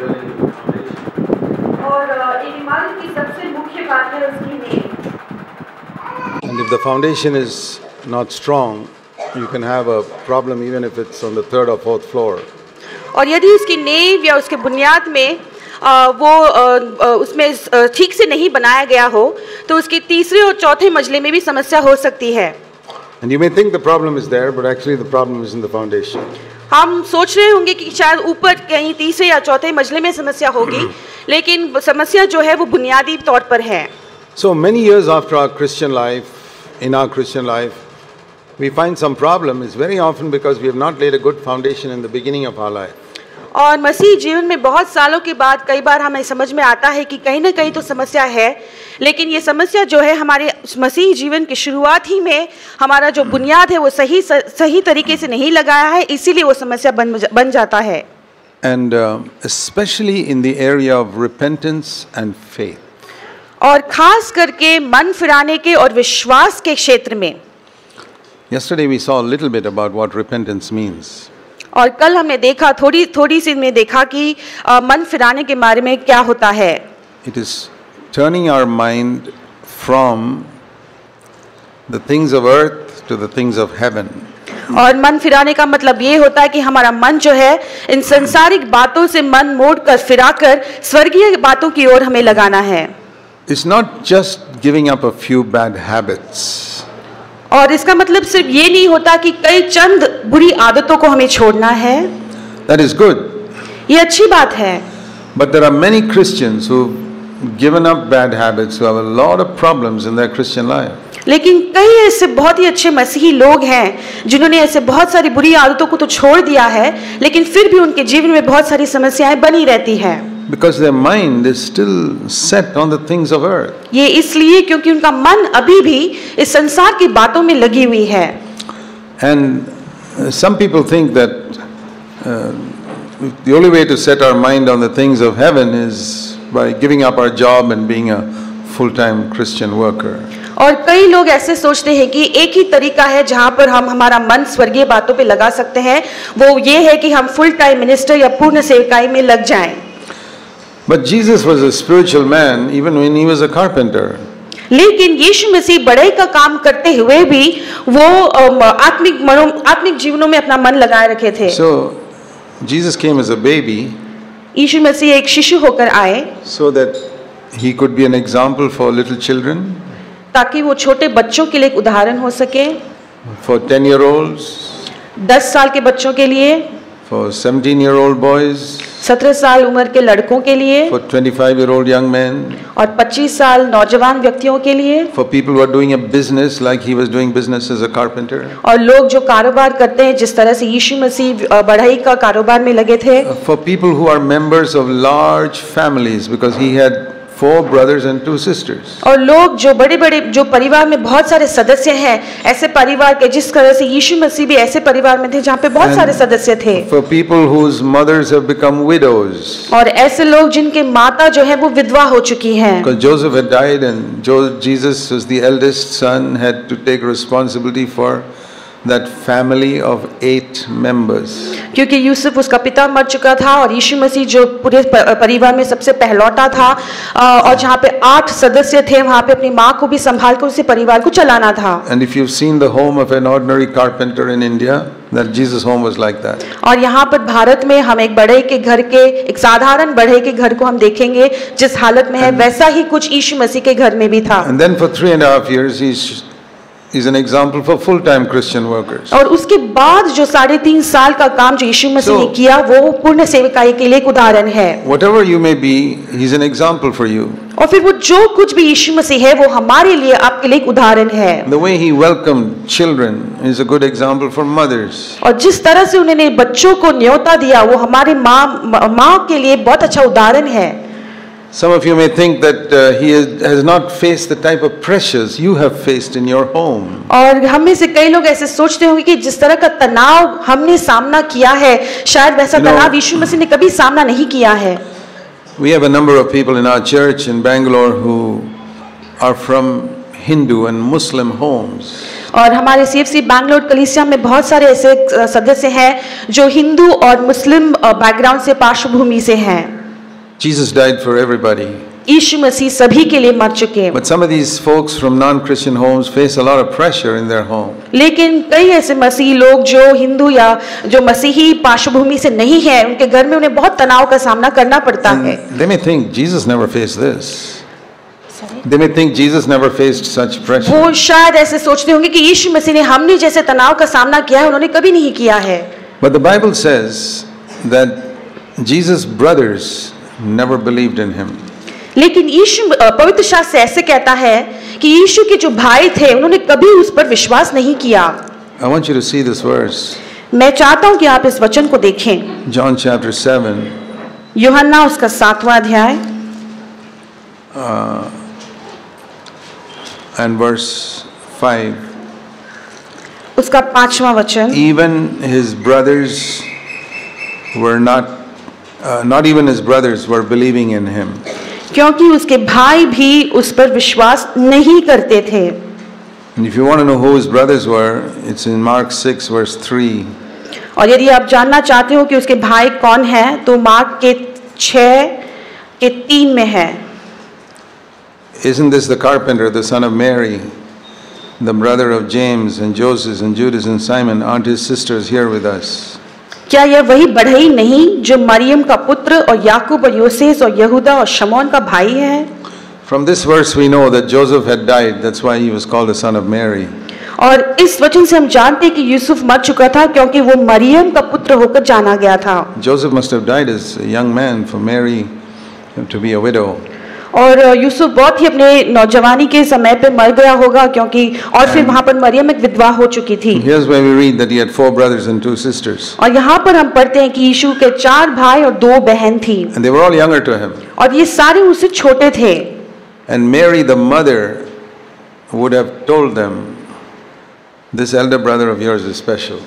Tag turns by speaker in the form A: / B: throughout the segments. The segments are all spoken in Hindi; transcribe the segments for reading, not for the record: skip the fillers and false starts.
A: building the foundation.
B: और एक इमारत की सबसे मुख्य बात है उसकी नींव।
A: And if the foundation is not strong, you can have a problem even if it's on the third or fourth floor.
B: और यदि उसकी नींव या उसके बुनियाद में वो उसमें ठीक से नहीं बनाया गया हो तो उसकी तीसरे और चौथे मंजिले में भी समस्या हो सकती है।
A: And you may think the problem is there, but actually the problem is in the foundation.
B: हम सोच रहे होंगे कि शायद ऊपर कहीं तीसरे या चौथे मंजिले में समस्या होगी, लेकिन समस्या जो है वो बुनियादी तौर पर है।
A: So many years after our Christian life, in our Christian life, we find some problem is very often because we have not laid a good foundation in the beginning of our life.
B: और मसीह जीवन में बहुत सालों के बाद कई बार हमें समझ में आता है कि कहीं ना कहीं तो समस्या है, लेकिन ये समस्या जो है हमारे मसीह जीवन की शुरुआत ही में हमारा जो बुनियाद है वो सही तरीके से नहीं लगाया है, इसीलिए वो समस्या बन जाता है।
A: And especially in the area of repentance and faith.
B: और खास करके मन फिराने के और विश्वास के क्षेत्र में।
A: Yesterday we saw a little bit about what repentance means.
B: और कल हमने देखा थोड़ी सी में देखा कि मन फिराने के बारे में क्या होता है।
A: It is turning our mind from the things of earth to the things of heaven.
B: और मन फिराने का मतलब ये होता है कि हमारा मन जो है इन संसारिक बातों से मन मोड़कर फिराकर स्वर्गीय बातों की ओर हमें लगाना है।
A: It's not just giving up a few bad habits.
B: और इसका मतलब सिर्फ ये नहीं होता कि कई चंद बुरी आदतों को हमें छोड़ना है।
A: That is good.
B: ये अच्छी बात है।
A: But there are many Christians who've given up bad habits, who have a lot of problems in their Christian life.
B: लेकिन कई ऐसे बहुत ही अच्छे मसीही लोग हैं जिन्होंने ऐसे बहुत सारी बुरी आदतों को तो छोड़ दिया है, लेकिन फिर भी उनके जीवन में बहुत सारी समस्याएं बनी रहती हैं।
A: Because their mind is still set on the things of earth.
B: ये इसलिए क्योंकि उनका मन अभी भी इस संसार की बातों में लगी हुई है।
A: And some people think that the only way to set our mind on the things of heaven is by giving up our job and being a full-time Christian worker.
B: और कई लोग ऐसे सोचते हैं कि एक ही तरीका है जहाँ पर हम हमारा मन स्वर्गीय बातों पे लगा सकते हैं, वो ये है कि हम फुल टाइम मिनिस्टर या पूर्ण सेवकाई में लग जाएं।
A: But Jesus was a spiritual man even when he was a carpenter.
B: लेकिन यीशु मसीह बड़ाई का काम करते हुए भी वो आत्मिक जीवनों में अपना मन लगाए रखे थे।
A: So Jesus came as a baby.
B: यीशु मसीह एक शिशु होकर आए
A: So that he could be an example for little children.
B: ताकि वो छोटे बच्चों के लिए एक उदाहरण हो सके।
A: For 10-year-olds.
B: 10 साल के बच्चों के लिए।
A: For 17-year-old boys.
B: 17 साल उम्र के लड़कों के लिए।
A: For 25-year-old young men.
B: और 25 साल नौजवान व्यक्तियों के लिए।
A: For people who are doing a business like he was doing business as a carpenter.
B: और लोग जो कारोबार करते हैं जिस तरह से यीशु मसीह बढ़ाई का कारोबार में लगे थे।
A: For people who are members of large families because he had 4 brothers and 2 sisters.
B: और लोग जो बड़े-बड़े जो परिवार में बहुत सारे सदस्य हैं, ऐसे परिवार के जिस तरह से यीशु मसीह भी ऐसे परिवार में थे जहाँ पे बहुत सारे सदस्य थे।
A: For people whose mothers have become widows.
B: और ऐसे लोग जिनके माता जो है वो विधवा हो चुकी हैं।
A: Because Joseph had died and Jesus was the eldest son, had to take responsibility for that family of 8 members.
B: क्योंकि यूसुफ उसका पिता मर चुका था और यीशु मसीह जो पूरे परिवार में सबसे पहलौटा था और जहाँ पे 8 सदस्य थे वहाँ पे अपनी माँ को भी संभाल कर उसे परिवार को चलाना था।
A: And if you've seen the home of an ordinary carpenter in India, that Jesus' home was like that.
B: और यहाँ पर भारत में हम एक बढ़ई के घर के एक साधारण बढ़ई के घर को हम देखेंगे जिस हालत में है वैसा ही कुछ यीशु मसीह के घर में भी था।
A: And then for 3.5 years he's an example for full-time Christian workers.
B: और उसके बाद जो 3.5 साल का काम जो यीशु मसीह ने किया वो पूर्ण सेवकाई के लिए एक उदाहरण है।
A: Whatever you may be, he's an example for you.
B: और फिर वो जो कुछ भी यीशु मसीह है वो हमारे लिए आपके लिए एक उदाहरण है।
A: The way he welcomed children is a good example for mothers.
B: और जिस तरह से उन्होंने बच्चों को न्योता दिया वो हमारे माँ के लिए बहुत अच्छा उदाहरण है।
A: Some of you may think that he has not faced the type of pressures you have faced in your home.
B: और हम में से कई लोग ऐसे सोचते होंगे कि जिस तरह का तनाव हमने सामना किया है शायद वैसा तनाव यीशु मसीह ने कभी सामना नहीं किया है।
A: We have a number of people in our church in Bangalore who are from Hindu and Muslim homes.
B: और हमारे CFC बैंगलोर कलीसिया में बहुत सारे ऐसे सदस्य हैं जो हिंदू और मुस्लिम बैकग्राउंड से पार्श्वभूमि से हैं।
A: Jesus died for everybody.
B: यीशु मसीह सभी के लिए मर चुके।
A: But some of these folks from non-Christian homes face a lot of pressure in their home.
B: लेकिन कई ऐसे मसीही लोग जो हिंदू या जो मसीही पार्श्वभूमि से नहीं है, उनके घर में उन्हें बहुत तनाव का सामना करना पड़ता है।
A: They may think Jesus never faced this. They may think Jesus never faced such pressure.
B: वो शायद ऐसे सोचते होंगे कि यीशु मसीह ने हमने जैसे तनाव का सामना किया है, उन्होंने कभी नहीं किया है।
A: But the Bible says that Jesus' brothers never believed in him.
B: लेकिन यीशु पवित्र शास्त्र ऐसे कहता है कि यीशु के जो भाई थे उन्होंने कभी उस पर विश्वास नहीं किया।
A: I want you to see this verse.
B: मैं चाहता हूं कि आप इस वचन को देखें।
A: John chapter 7.
B: यूहन्ना उसका 7वां अध्याय
A: and verse 5.
B: उसका 5वां वचन।
A: Even his brothers were not even his brothers were believing in him.
B: क्योंकि उसके भाई भी उस पर विश्वास नहीं करते थे।
A: And if you want to know who his brothers were, it's in Mark 6 verse 3.
B: और यदि आप जानना चाहते हो कि उसके भाई कौन हैं, तो मार्क के 6 के 3 में है।
A: Isn't this the carpenter, the son of Mary, the brother of James and Joseph and Judas and Simon? Aren't his sisters here with us?
B: क्या यह वही बढ़ई नहीं जो मरियम का पुत्र और याकूब और योसेस और यहूदा और शमौन का भाई है?
A: From this verse we know that Joseph had died. That's why he was called the son of Mary.
B: और इस वचन से हम जानते हैं कि यूसुफ मर चुका था क्योंकि वो मरियम का पुत्र होकर जाना गया था।
A: Joseph must have died as a young man for Mary to be a widow.
B: और यूसुफ बहुत ही अपने नौजवानी के समय पे मर गया होगा क्योंकि और फिर वहाँ पर मरियम एक विधवा हो चुकी थी।
A: Here's where we read that he had 4 brothers and 2 sisters.
B: और यहाँ पर हम पढ़ते हैं कि यीशु के 4 भाई और 2 बहन थी।
A: And they were all younger to him.
B: और ये सारे उससे छोटे थे।
A: And Mary the mother would have told them, this elder brother of yours is special.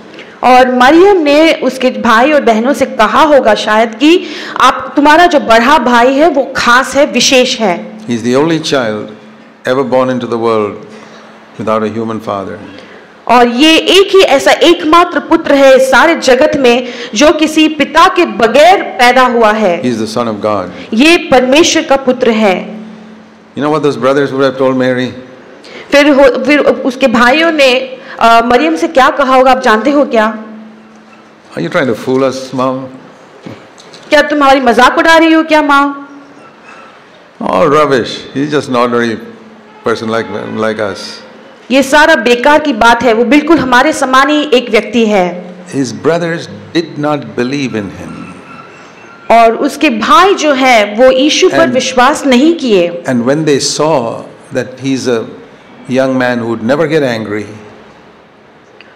B: और मरियम ने उसके भाई और बहनों से कहा होगा शायद कि आप तुम्हारा जो बड़ा भाई है वो खास है, विशेष है।
A: He is the only child ever born into the world without a human father.
B: और ये एक ही ऐसा एकमात्र पुत्र है सारे जगत में जो किसी पिता के बगैर पैदा हुआ है।
A: He is the son of God.
B: ये परमेश्वर का पुत्र है।
A: You know what those brothers would have told Mary?
B: फिर उसके भाइयों ने मरियम से क्या कहा होगा, आप जानते हो क्या?
A: Are you trying to fool us, Mom?
B: क्या तुम हमारी मजाक उड़ा रही हो क्या माँ?
A: Oh, rubbish. He's just an ordinary person like us.
B: ये सारा बेकार की बात है, वो बिल्कुल हमारे समान ही एक व्यक्ति है।
A: His brothers did not believe in him.
B: और उसके भाई जो है वो यीशु पर विश्वास नहीं किए।
A: And when they saw that he's a young man who would never get angry,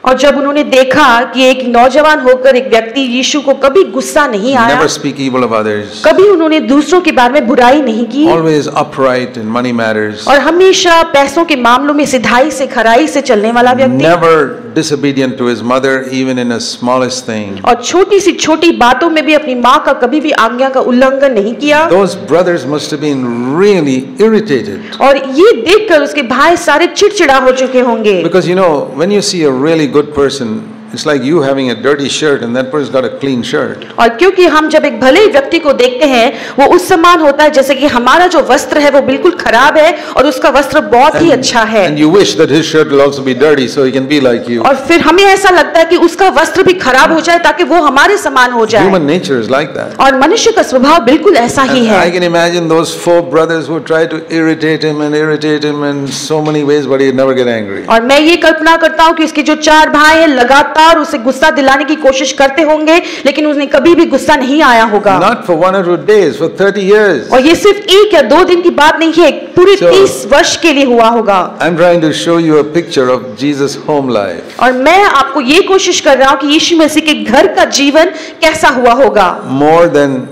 B: और जब उन्होंने देखा कि एक नौजवान होकर एक व्यक्ति यीशु को कभी गुस्सा नहीं आया,
A: never speak evil of others,
B: कभी उन्होंने दूसरों के बारे में बुराई नहीं की,
A: always upright in money matters,
B: और हमेशा पैसों के मामलों में सिधाई से खराई से चलने वाला व्यक्ति,
A: never disobedient to his mother even in the smallest thing,
B: और छोटी सी छोटी बातों में भी अपनी माँ का कभी भी आज्ञा का उल्लंघन नहीं किया।
A: those brothers must have been really irritated,
B: और ये देखकर उसके भाई सारे चिड़चिड़ा हो चुके होंगे।
A: because you know when you see a really good person, it's like you having a dirty shirt and that person's got a clean shirt.
B: और क्योंकि हम जब एक भले व्यक्ति को देखते हैं वो उस समान होता है जैसे कि हमारा जो वस्त्र है वो बिल्कुल खराब है और उसका वस्त्र बहुत ही अच्छा है।
A: And you wish that his shirt will also be dirty so he can be like you.
B: और फिर हमें ऐसा लगता है कि उसका वस्त्र भी खराब हो जाए ताकि वो हमारे समान हो जाए।
A: Human nature is like that.
B: और मनुष्य का स्वभाव बिल्कुल ऐसा ही है।
A: I can imagine those 4 brothers who tried to irritate him in so many ways, but he'd never get angry.
B: और मैं ये कल्पना करता हूँ कि उसके जो 4 भाई हैं लगातार उसे गुस्सा दिलाने की कोशिश करते होंगे लेकिन उसने कभी भी गुस्सा नहीं आया होगा।
A: Not for 1 or 2 days, for 30 years.
B: और ये सिर्फ 1 या 2 दिन की बात नहीं है, पूरे 30 वर्ष के लिए हुआ होगा।
A: I'm trying to show you a picture of Jesus' home life.
B: और मैं आपको ये कोशिश कर रहा हूँ कि यीशु मसीह के घर का जीवन कैसा हुआ होगा।
A: More than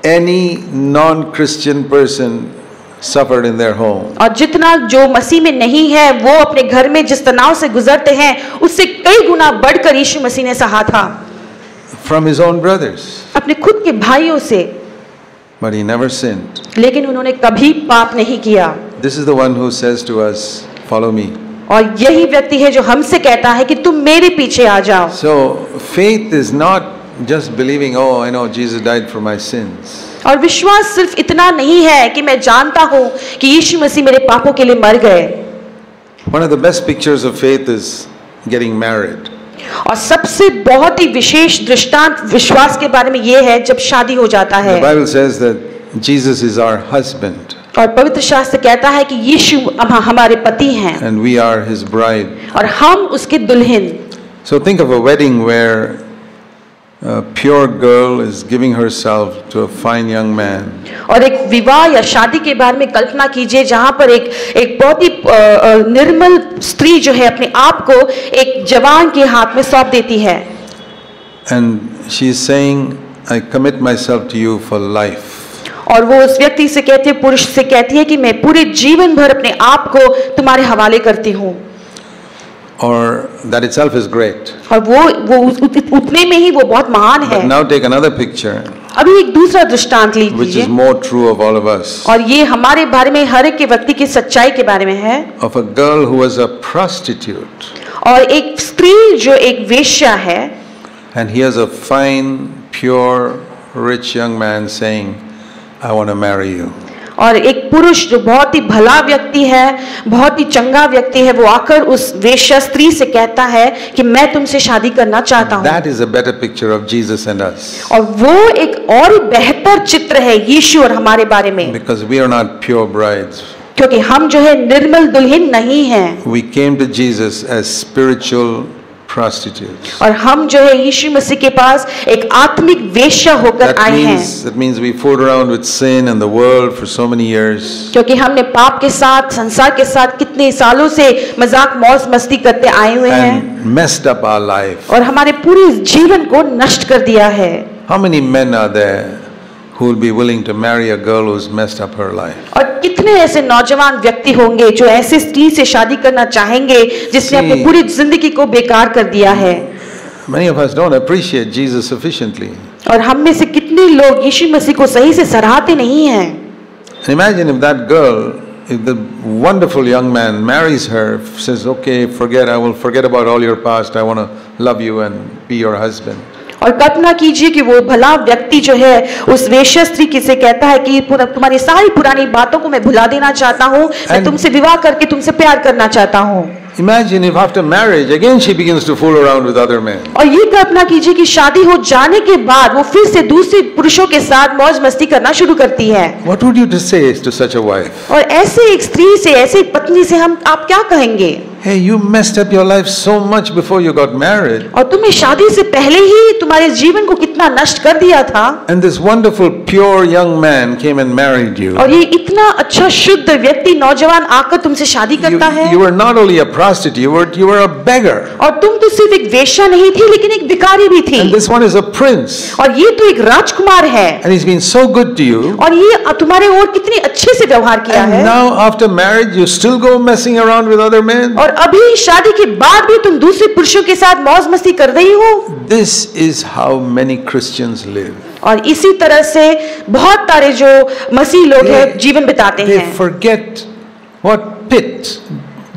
A: any non-Christian person suffered in their home.
B: और जितना जो मसीह में नहीं है वो अपने घर में जिस तनाव से गुजरते हैं उससे कई गुना बढ़कर यीशु मसीह ने सहा था।
A: From his own brothers.
B: अपने खुद के भाइयों से।
A: But he never sinned.
B: लेकिन उन्होंने कभी पाप नहीं किया।
A: This is the one who says to us, "Follow me."
B: और यही व्यक्ति है जो हमसे कहता है कि तुम मेरे पीछे आ जाओ।
A: So faith is not just believing, "Oh, I know Jesus died for my sins."
B: और विश्वास सिर्फ इतना नहीं है कि मैं जानता हूं कि यीशु मसीह मेरे पापों के लिए मर गए।
A: One of the best pictures of faith is getting married.
B: और सबसे बहुत ही विशेष दृष्टांत विश्वास के बारे में यह है जब शादी हो जाता है।
A: The Bible says that Jesus is our husband.
B: और पवित्र शास्त्र कहता है कि यीशु हमारे पति हैं।
A: And we are his bride.
B: और हम उसके दुल्हन।
A: So think of a wedding where a pure girl is giving herself to a fine young man.
B: और एक विवाह या शादी के बारे में कल्पना कीजिए जहां पर एक बहुत ही निर्मल स्त्री जो है अपने आप को एक जवान के हाथ में सौंप देती है।
A: And she is saying, I commit myself to you for life.
B: और वो उस व्यक्ति से कहती है, पुरुष से कहती है कि मैं पूरे जीवन भर अपने आप को तुम्हारे हवाले करती हूँ।
A: Or that itself is great.
B: और वो उतने में ही वो बहुत महान है।
A: But now take another picture.
B: अभी एक दूसरा दृष्टांत
A: Which
B: लीजिए।
A: is more true of all of us.
B: और ये हमारे बारे में हर एक के व्यक्ति की सच्चाई के बारे में है।
A: Of a girl who was a prostitute.
B: और एक स्त्री जो एक वेश्या है।
A: And he has a fine, pure, rich young man saying, I want to marry you.
B: और एक पुरुष जो बहुत ही भला व्यक्ति है, बहुत ही चंगा व्यक्ति है, वो आकर उस वेश्या स्त्री से कहता है कि मैं तुमसे शादी करना चाहता हूँ।
A: That is a better picture of Jesus and us.
B: और वो एक और बेहतर चित्र है यीशु और हमारे बारे में।
A: Because we are not pure brides.
B: क्योंकि हम जो है निर्मल दुल्हन नहीं हैं।
A: We came to Jesus as spiritual prostitutes.
B: और हम जो है यीशु मसीह के पास एक आत्मिक वेश्या होकर आए हैं।
A: That means we fooled around with sin and the world for so many years.
B: क्योंकि हमने पाप के साथ, संसार के साथ कितने सालों से मजाक मौज मस्ती करते आए हुए हैं।
A: And messed up our life.
B: और हमारे पूरे जीवन को नष्ट कर दिया है।
A: How many men are there who will be willing to marry a girl who's messed up her life?
B: और कितने ऐसे नौजवान व्यक्ति होंगे जो ऐसे स्त्री से शादी करना चाहेंगे जिसने अपनी पूरी जिंदगी को बेकार कर दिया है।
A: Many of us don't appreciate Jesus sufficiently.
B: और हम में से कितने लोग यीशु मसीह को सही से सराहते नहीं हैं।
A: Imagine if that girl, if the wonderful young man marries her, says, okay, I will forget about all your past, I want to love you and be your husband.
B: और कल्पना कीजिए कि वो भला व्यक्ति जो है उस वेश्या स्त्री से कहता है कि तुम्हारी सारी पुरानी बातों को मैं भुला देना चाहता हूँ, मैं तुमसे विवाह करके तुमसे प्यार करना चाहता हूँ।
A: Imagine if after marriage again she begins to fool around with other men.
B: और ये कल्पना कीजिए कि शादी हो जाने के बाद वो फिर से दूसरे पुरुषों के साथ मौज मस्ती करना शुरू करती है।
A: What would you say to such a wife?
B: और ऐसे एक स्त्री से, ऐसे एक पत्नी से आप क्या कहेंगे?
A: Hey, you messed up your life so much before you got married.
B: और तुमने शादी से पहले ही तुम्हारे जीवन को कितना नष्ट कर दिया था।
A: And this wonderful pure young man came and married you.
B: और ये इतना अच्छा शुद्ध व्यक्ति नौजवान आकर तुमसे शादी करता है।
A: You were not only a prostitute, you were a beggar.
B: और तुम तो सिर्फ एक वेश्या नहीं थी लेकिन एक भिखारी भी थी।
A: And this one is a prince.
B: और ये तो एक राजकुमार है।
A: And he's been so good to you.
B: और ये तुम्हारे ओर कितने अच्छे से व्यवहार किया है।
A: And now after marriage you still go messing around with other men.
B: और अभी शादी के बाद भी तुम दूसरे पुरुषों के साथ मौज मस्ती कर रही हो।
A: This is how many Christians live.
B: और इसी तरह से बहुत सारे जो मसीह लोग हैं जीवन बिताते हैं।
A: They forget what pit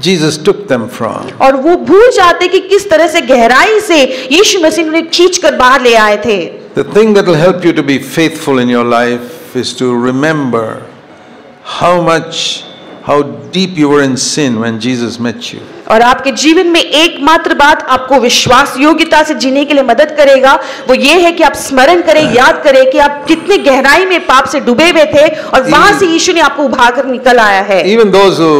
A: Jesus took them from.
B: और वो भूल जाते कि किस तरह से गहराई से यीशु मसीह उन्हें खींचकर बाहर ले आए थे।
A: The thing that will help you to be faithful in your life is to remember how deep you were in sin when Jesus met you.
B: और आपके जीवन में एकमात्र बात आपको विश्वास योग्यता से जीने के लिए मदद करेगा, वो ये है कि आप स्मरण करें, याद करें कि आप कितने गहराई में पाप से डूबे हुए थे और वहां से यीशु ने आपको उभार कर निकल आया है।
A: Even those who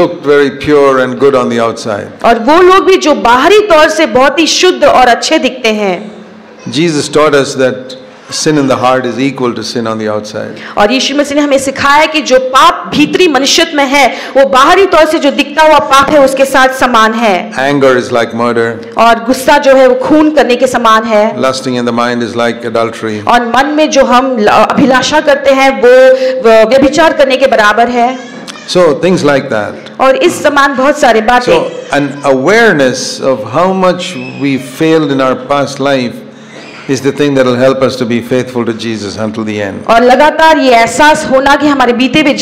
A: looked very pure and good on the outside.
B: और वो लोग भी जो बाहरी तौर से बहुत ही शुद्ध और अच्छे दिखते हैं।
A: Jesus taught us that sin in the heart is equal to sin on the outside.
B: और यीशु मसीह ने हमें सिखाया कि जो पाप भीतरी मनुष्यत्व में है वो बाहरी तौर से जो दिखता हुआ पाप है उसके साथ समान है।
A: Anger is like murder.
B: और गुस्सा जो है वो खून करने के समान है।
A: Lusting in the mind is like adultery.
B: और मन में जो हम अभिलाषा करते हैं वो व्यभिचार करने के बराबर है।
A: So things like that.
B: और इस समान बहुत सारे बातें।
A: So an awareness of how much we failed in our past life is the thing that will help us to be faithful to Jesus until the end.
B: और लगातार ये एहसास होना कि हमारे बीते हुए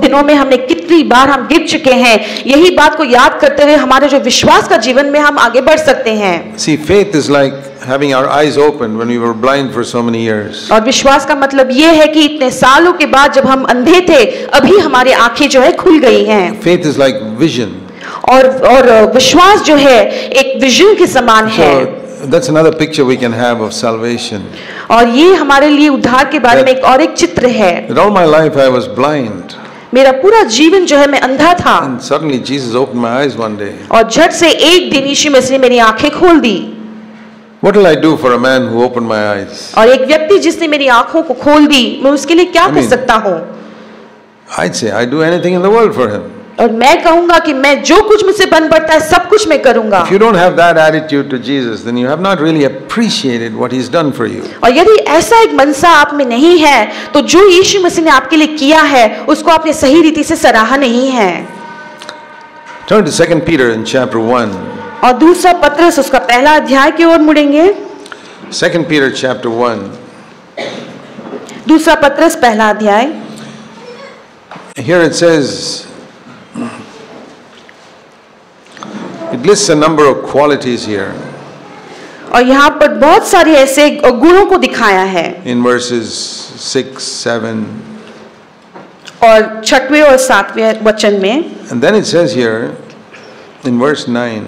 B: दिनों में हमने कितनी बार हम गिर चुके हैं, यही बात को याद करते हुए हमारे जो विश्वास का जीवन में हम आगे बढ़ सकते हैं।
A: See, faith is like having our eyes opened when we were blind for so many years.
B: और विश्वास का मतलब ये है कि इतने सालों के बाद जब हम अंधे थे, अभी हमारी आंखें जो है खुल गई हैं।
A: Faith is like vision.
B: और विश्वास जो है एक विजन के समान है।
A: So that's another picture we can have of salvation.
B: और ये हमारे लिए उद्धार के बारे में एक चित्र है।
A: That all my life I was blind.
B: मेरा पूरा जीवन जो है मैं अंधा था।
A: And suddenly Jesus opened my eyes one day.
B: और झट से एक दिन यीशु मसीह ने मेरी आंखें खोल दी।
A: What will I do for a man who opened my eyes?
B: और एक व्यक्ति जिसने मेरी आंखों को खोल दी, मैं उसके लिए क्या कर सकता हूँ?
A: I'd say I'd do anything in the world for him.
B: और मैं कहूँगा कि मैं जो कुछ मुझसे बन पड़ता है सब कुछ मैं करूँगा।
A: If you don't have that attitude to Jesus, then you have not really appreciated what He's done for you.
B: और यदि ऐसा एक मनसा आप में नहीं है, तो जो यीशु मसीह ने आपके लिए किया है, उसको आपने सही रीति से सराहा नहीं है।
A: Turn to 2 Peter in chapter 1.
B: और दूसरा पत्रस उसका पहला अध्याय की ओर मुड़ेंगे।
A: 2 Peter chapter 1.
B: दूसरा पत्रस पहला अध्याय।
A: Here it says, it lists a number of qualities here.
B: और यहाँ पर बहुत सारे ऐसे गुणों को दिखाया है।
A: In verses 6, 7.
B: और 6वें और 7वें वचन में।
A: And then it says here in verse 9.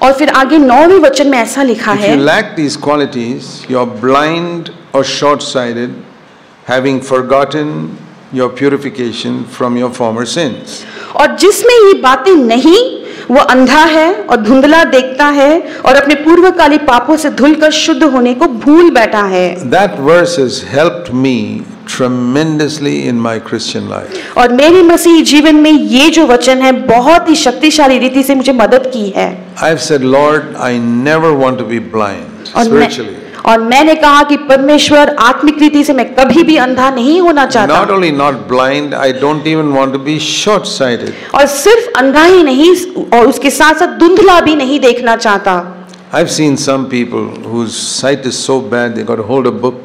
B: और फिर आगे 9वें वचन में ऐसा लिखा है।
A: If you lack these qualities, you are blind or short-sighted, having forgotten your purification from your former sins.
B: और जिसमें ये बातें नहीं, वो अंधा है और धुंधला देखता है और अपने पूर्वकाली पापों से धुलकर शुद्ध होने को भूल बैठा है।
A: That verse has helped me tremendously in my Christian life.
B: और मेरे मसीही जीवन में ये जो वचन है बहुत ही शक्तिशाली रीति से मुझे मदद की है।
A: I've said, Lord, I never want to be blind spiritually.
B: और मैंने कहा कि परमेश्वर आत्मिक रीति से मैं कभी भी अंधा नहीं होना चाहता।
A: Not only not blind, I don't even want to be short-sighted.
B: और सिर्फ अंधा ही नहीं, और उसके साथ साथ धुंधला भी नहीं देखना चाहता।
A: I've seen some people whose sight is so bad they got to hold a book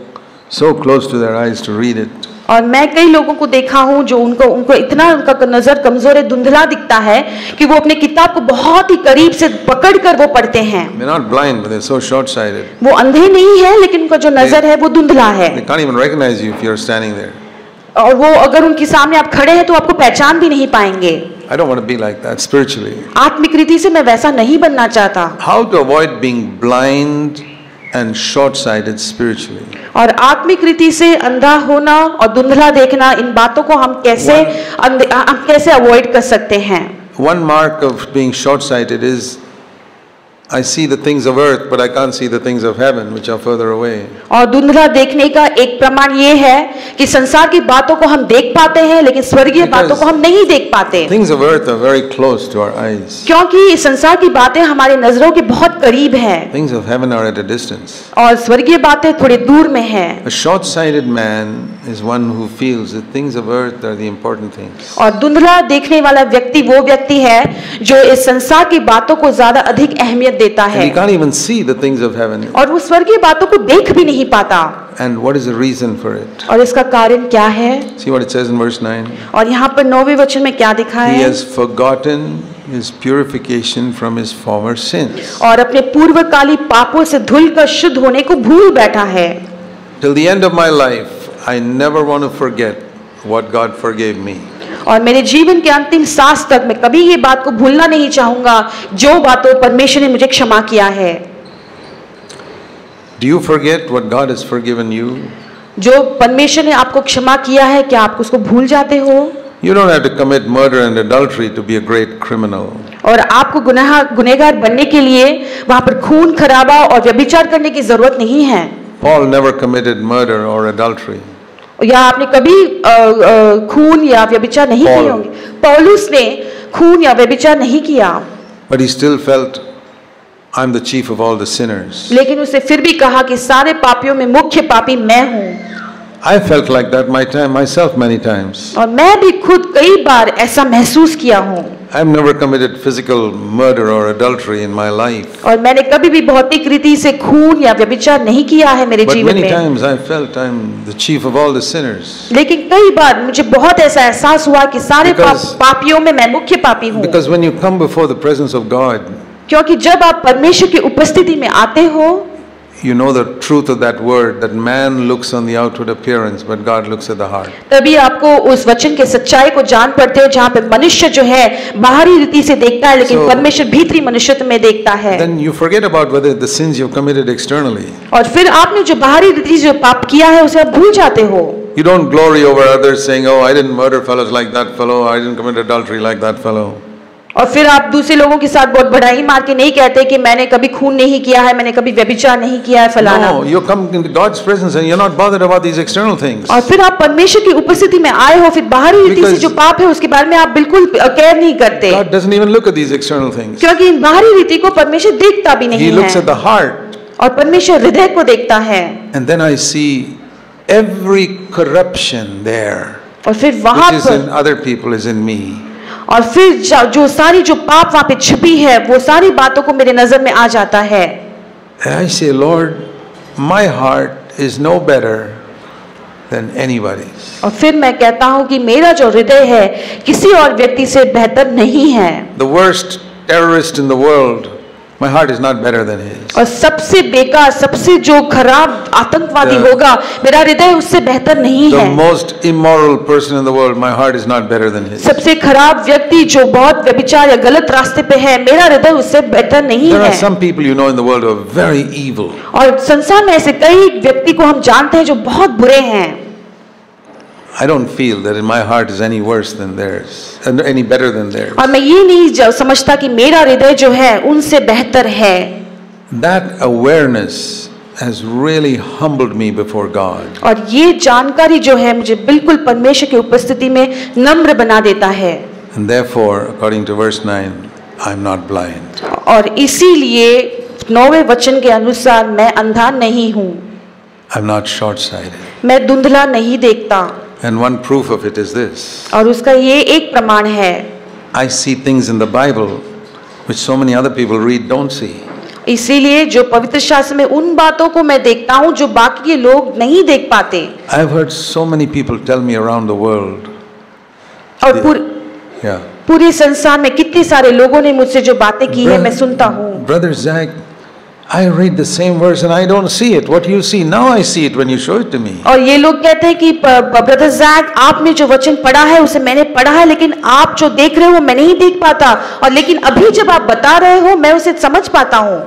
A: so close to their eyes to read it.
B: और मैं कई लोगों को देखा हूँ जो उनको इतना उनका नजर कमजोर है, धुंधला दिखता है कि वो अपने किताब को बहुत ही करीब से पकड़कर वो पढ़ते हैं।
A: They're not blind, but they're so short-sighted.
B: वो अंधे नहीं है, लेकिन उनका जो नजर है वो धुंधला है।
A: They can't even recognize you if you're standing there.
B: और वो अगर उनके सामने आप खड़े हैं तो आपको पहचान भी नहीं पाएंगे।
A: I don't want to be like that spiritually.
B: आत्मिक रीति से मैं वैसा नहीं बनना चाहता।
A: How to avoid being blind and short-sighted spiritually?
B: और आत्मिक रीति से अंधा होना और धुंधला देखना, इन बातों को हम कैसे अवॉइड कर सकते हैं?
A: One mark of being short-sighted is I see the things of earth, but I can't see the things of heaven, which are further away.
B: और धुंधला देखने का एक प्रमाण ये है कि संसार की बातों को हम देख पाते हैं, लेकिन स्वर्गीय बातों को हम नहीं देख पाते।
A: Things of earth are very close to our eyes.
B: क्योंकि संसार की बातें हमारे नजरों के बहुत करीब हैं।
A: Things of heaven are at a distance.
B: और स्वर्गीय बातें थोड़े दूर में हैं।
A: A short-sighted man is one who feels that things of earth are the important things.
B: और धुंधला देखने वाला व्यक्ति वो व्यक्ति है जो इस संसार की बातों को ज्यादा अधिक अहमियत देता है।
A: And he can't even see the things of heaven.
B: और वो स्वर्गीय बातों को देख भी नहीं पाता।
A: And what is the reason for it?
B: और इसका कारण क्या है?
A: See what it says in verse 9.
B: और यहाँ पर 9वें वचन में क्या दिखा
A: He
B: है?
A: has forgotten his purification from his former sins.
B: और अपने पूर्वकाली पापों से धुलकर शुद्ध होने को भूल बैठा है।
A: Till the end of my life, I never want to forget what God forgave me.
B: और मेरे जीवन के अंतिम सांस तक मैं कभी ये बात को भूलना नहीं चाहूंगा जो बातों परमेश्वर ने मुझे क्षमा किया है।
A: Do you forget what God has forgiven you?
B: जो परमेश्वर ने आपको क्षमा किया है, क्या आप उसको भूल जाते हो?
A: You don't have to commit murder and adultery to be a great criminal.
B: और आपको गुनहगार बनने के लिए वहां पर खून खराबा और व्यभिचार करने की जरूरत नहीं है।
A: Paul never committed murder or adultery.
B: या आपने कभी खून या व्यभिचार नहीं किए होंगे। पौलुस ने खून या व्यभिचार नहीं किया।
A: But he still felt, I'm the chief of all the sinners.
B: लेकिन उसने फिर भी कहा कि सारे पापियों में मुख्य पापी मैं हूँ।
A: I felt like that myself many times.
B: और मैं भी खुद कई बार ऐसा महसूस किया हूँ।
A: I've never committed physical murder or adultery in my life.
B: और मैंने कभी भी भौतिक रीति से खून या व्यभिचार नहीं किया है मेरे
A: But
B: जीवन
A: many
B: में।
A: times I felt I'm the chief of all the sinners.
B: लेकिन कई बार मुझे बहुत ऐसा एहसास हुआ कि सारे पापियों में मैं मुख्य पापी हूँ।
A: Because when you come before the presence of God,
B: क्योंकि जब आप परमेश्वर की उपस्थिति में आते हो,
A: you know the truth of that word, that man looks on the outward appearance, but God looks at the heart.
B: तभी आपको उस वचन के सच्चाई को जान पड़ते हो, जहाँ पे मनुष्य जो है बाहरी रीति से देखता है, लेकिन परमेश्वर भीतरी मनुष्यत्व में देखता है।
A: Then you forget about whether the sins you've committed externally.
B: और फिर आपने जो बाहरी रीति से पाप किया है उसे आप भूल जाते हो।
A: You don't glory over others saying, "Oh, I didn't murder fellows like that fellow. I didn't commit adultery like that fellow."
B: और फिर आप दूसरे लोगों के साथ बहुत बढ़ाई मार के नहीं कहते कि मैंने कभी खून नहीं किया है, मैंने कभी व्यभिचार नहीं किया है, फलाना।
A: No, you come into God's presence and you're not bothered about these external things.
B: और फिर आप परमेश्वर की उपस्थिति में आए हो, फिर बाहरी रीति से जो पाप है उसके बारे में आप बिल्कुल केयर नहीं करते।
A: God doesn't even look at these external things.
B: क्योंकि इन बाहरी रीति को परमेश्वर देखता भी नहीं
A: He
B: है।
A: looks at the heart.
B: और परमेश्वर हृदय को देखता है।
A: And then I see every corruption there,
B: और फिर वहां
A: which is in other people is in me.
B: और फिर जो सारी जो पाप वहां पे छिपी है, वो सारी बातों को मेरे नजर में आ जाता है।
A: And I say, Lord, my heart is no better than anybody's.
B: और फिर मैं कहता हूँ कि मेरा जो हृदय है किसी और व्यक्ति से बेहतर नहीं है।
A: The worst terrorist in the world, my heart is not better than his.
B: और सबसे बेकार, सबसे जो खराब आतंकवादी होगा, मेरा हृदय उससे बेहतर नहीं
A: The
B: है।
A: most immoral person in the world, my heart is not better than his.
B: सबसे खराब व्यक्ति जो बहुत व्यभिचार या गलत रास्ते पे है, मेरा हृदय उससे बेहतर नहीं
A: There
B: है।
A: are some people you know in the world who are very evil.
B: और संसार में ऐसे कई व्यक्ति को हम जानते हैं जो बहुत बुरे हैं।
A: I don't feel that in my heart is any worse than theirs, and any better than theirs.
B: और मैं ये नहीं समझता कि मेरा हृदय जो है उनसे बेहतर है।
A: That awareness has really humbled me before God.
B: और ये जानकारी जो है मुझे बिल्कुल परमेश्वर की उपस्थिति में नम्र बना देता है।
A: And therefore, according to verse 9, I'm not blind.
B: और इसीलिए 9वें वचन के अनुसार मैं अंधा नहीं हूँ,
A: I'm not short-sighted.
B: मैं धुंधला नहीं देखता।
A: And one proof of it is this.
B: और उसका ये एक प्रमाण है,
A: I see things in the Bible which so many other people read don't see.
B: इसीलिए जो पवित्र शास्त्र में उन बातों को मैं देखता हूँ जो बाकी के लोग नहीं देख पाते।
A: I've heard so many people tell me around the world.
B: और पूरे संसार में कितने सारे लोगों ने मुझसे जो बातें की है मैं सुनता हूँ।
A: Brother Zach, I read the same verse and I don't see it. What you see now, I see it when you show it to me.
B: और ये लोग कहते हैं कि ब्रदर जैक, आपने जो वचन पढ़ा है उसे मैंने पढ़ा है, लेकिन आप जो देख रहे हो मैं नहीं देख पाता, और लेकिन अभी जब आप बता रहे हो मैं उसे समझ पाता हूँ।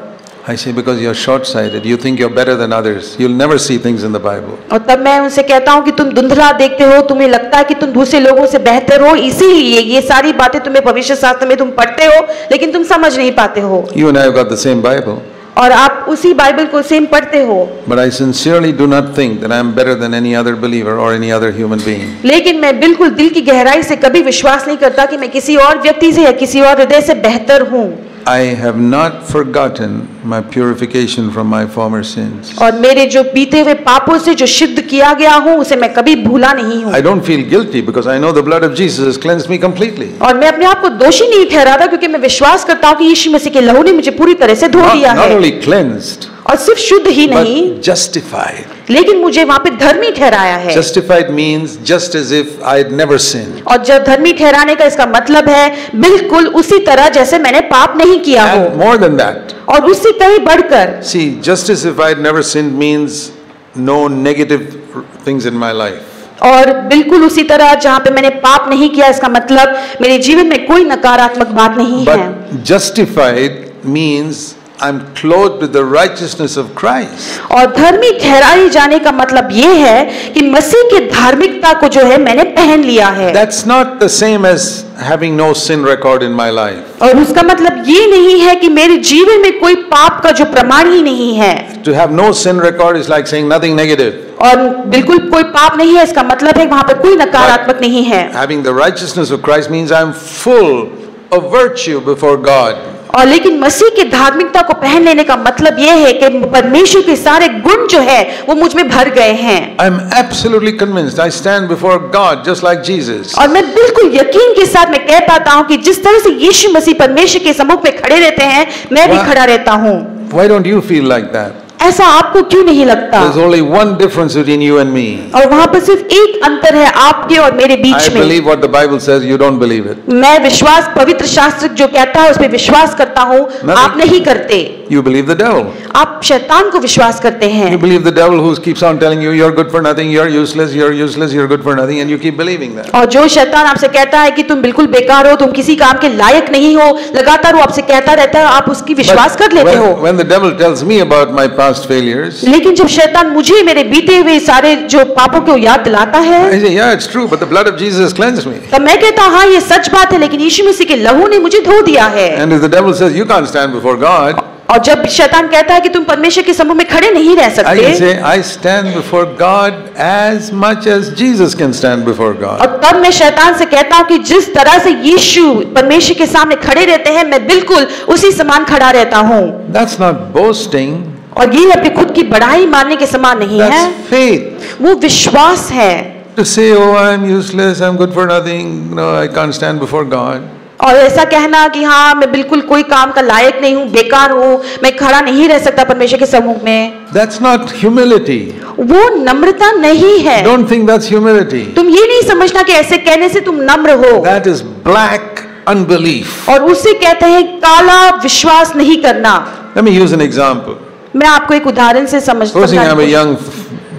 A: I say, because you're short-sighted, you think you're better than others. You'll never see things in the Bible.
B: और तब मैं उनसे कहता हूँ कि तुम धुंधला देखते हो, तुम्हें लगता है कि तुम दूसरे लोगों से बेहतर हो, इसीलिए ये सारी बातें तुम्हें भविष्य शास्त्र में तुम पढ़ते हो, लेकिन तुम समझ नहीं पाते हो।
A: You and I have got the same Bible.
B: और आप उसी बाइबल को सेम पढ़ते हो।
A: But I sincerely do not think that I am better than any other believer or any other human being.
B: लेकिन मैं बिल्कुल दिल की गहराई से कभी विश्वास नहीं करता कि मैं किसी और व्यक्ति से या किसी और हृदय से बेहतर हूँ।
A: I have not forgotten my purification from my former sins.
B: और मेरे जो बीते हुए पापों से जो शुद्ध किया गया हूँ उसे मैं कभी भूला नहीं हूँ।
A: I don't feel guilty because I know the blood of Jesus has cleansed me completely.
B: और मैं अपने आप को दोषी नहीं ठहराता क्योंकि मैं विश्वास करता हूँ कि यीशु मसीह के लहू ने मुझे पूरी तरह से धो दिया है।
A: Not only cleansed,
B: और सिर्फ शुद्ध ही नहीं,
A: but justified.
B: लेकिन मुझे वहाँ पे धर्मी ठहराया है।
A: Justified means just as if I had never sinned.
B: और जब धर्मी ठहराने का इसका मतलब है बिल्कुल उसी तरह जैसे मैंने पाप नहीं किया हो।
A: And more than that.
B: और उससे कहीं बढ़कर।
A: See, just as if I had never sinned means no negative things in my life.
B: और बिल्कुल उसी तरह जहाँ पे मैंने पाप नहीं किया, इसका मतलब मेरे जीवन में कोई नकारात्मक बात नहीं है।
A: But justified means I'm clothed with the righteousness of Christ.
B: और धर्मी ठहराए जाने का मतलब ये है कि मसीह की धार्मिकता को जो है मैंने पहन लिया है।
A: That's not the same as having no sin record in my life.
B: और उसका मतलब ये नहीं है कि मेरे जीवन में कोई पाप का जो प्रमाण ही नहीं है।
A: To have no sin record is like saying nothing negative.
B: और बिल्कुल कोई पाप नहीं है, इसका मतलब है वहाँ पर कोई नकारात्मक नहीं है।
A: Having the righteousness of Christ means I'm full of virtue before God.
B: और लेकिन मसीह की धार्मिकता को पहन लेने का मतलब यह है कि परमेश्वर के सारे गुण जो है वो मुझ में भर गए हैं।
A: I'm absolutely convinced I stand before God just like Jesus.
B: और मैं बिल्कुल यकीन के साथ मैं कह पाता हूँ कि जिस तरह से यीशु मसीह परमेश्वर के सम्मुख में खड़े रहते हैं, मैं भी खड़ा रहता हूँ।
A: Why don't you feel like that?
B: ऐसा आपको क्यों नहीं लगता?
A: There's only one difference between you and me.
B: और वहाँ पर सिर्फ एक अंतर है आपके और मेरे
A: I
B: बीच में।
A: believe what the Bible says, you don't believe it.
B: मैं विश्वास पवित्र शास्त्र जो कहता है उस पर विश्वास करता हूँ, आप नहीं करते।
A: You believe the devil.
B: आप शैतान को विश्वास करते हैं।
A: You believe the devil who keeps on telling you you're good for nothing, you're useless, you're good for nothing, and you keep believing that.
B: और जो शैतान आपसे कहता है कि तुम बिल्कुल बेकार हो, तुम किसी काम के लायक नहीं हो, लगातार वो आपसे कहता रहता है, आप उसकी विश्वास कर लेते हो।
A: When the devil tells me about my past failures,
B: लेकिन जब शैतान मुझे मेरे बीते हुए सारे जो पापों को याद दिलाता है,
A: I say, yeah, it's true, but the blood of Jesus has cleansed me.
B: तब मैं कहता हाँ ये सच बात है, लेकिन यीशु मसीह के लहू ने मुझे धो दिया है।
A: And if the devil says you can't stand before God,
B: और जब शैतान कहता है कि तुम परमेश्वर के सम्मुख में खड़े नहीं रह
A: I can
B: सकते,
A: say I stand before God as much as Jesus can stand before God.
B: और तब मैं शैतान से कहता हूँ कि जिस तरह से यीशु परमेश्वर के सामने खड़े रहते हैं, मैं बिल्कुल उसी समान खड़ा रहता हूँ।
A: That's not boasting.
B: और ये अपनी खुद की बड़ाई मानने के समान नहीं है,
A: That's faith.
B: वो विश्वास है।
A: To say, oh, I'm useless, I'm good for nothing, no, I can't stand before God.
B: और ऐसा कहना कि हाँ मैं बिल्कुल कोई काम का लायक नहीं हूँ, बेकार हूँ, मैं खड़ा नहीं रह सकता परमेश्वर के सम्मुख में,
A: That's not humility.
B: वो नम्रता नहीं है।
A: Don't think that's humility.
B: तुम ये नहीं समझना कि ऐसे कहने से तुम नम्र हो,
A: That is black unbelief.
B: और उसे कहते हैं काला विश्वास नहीं करना।
A: Let me use an example.
B: मैं आपको एक उदाहरण से
A: Supposing I'm a young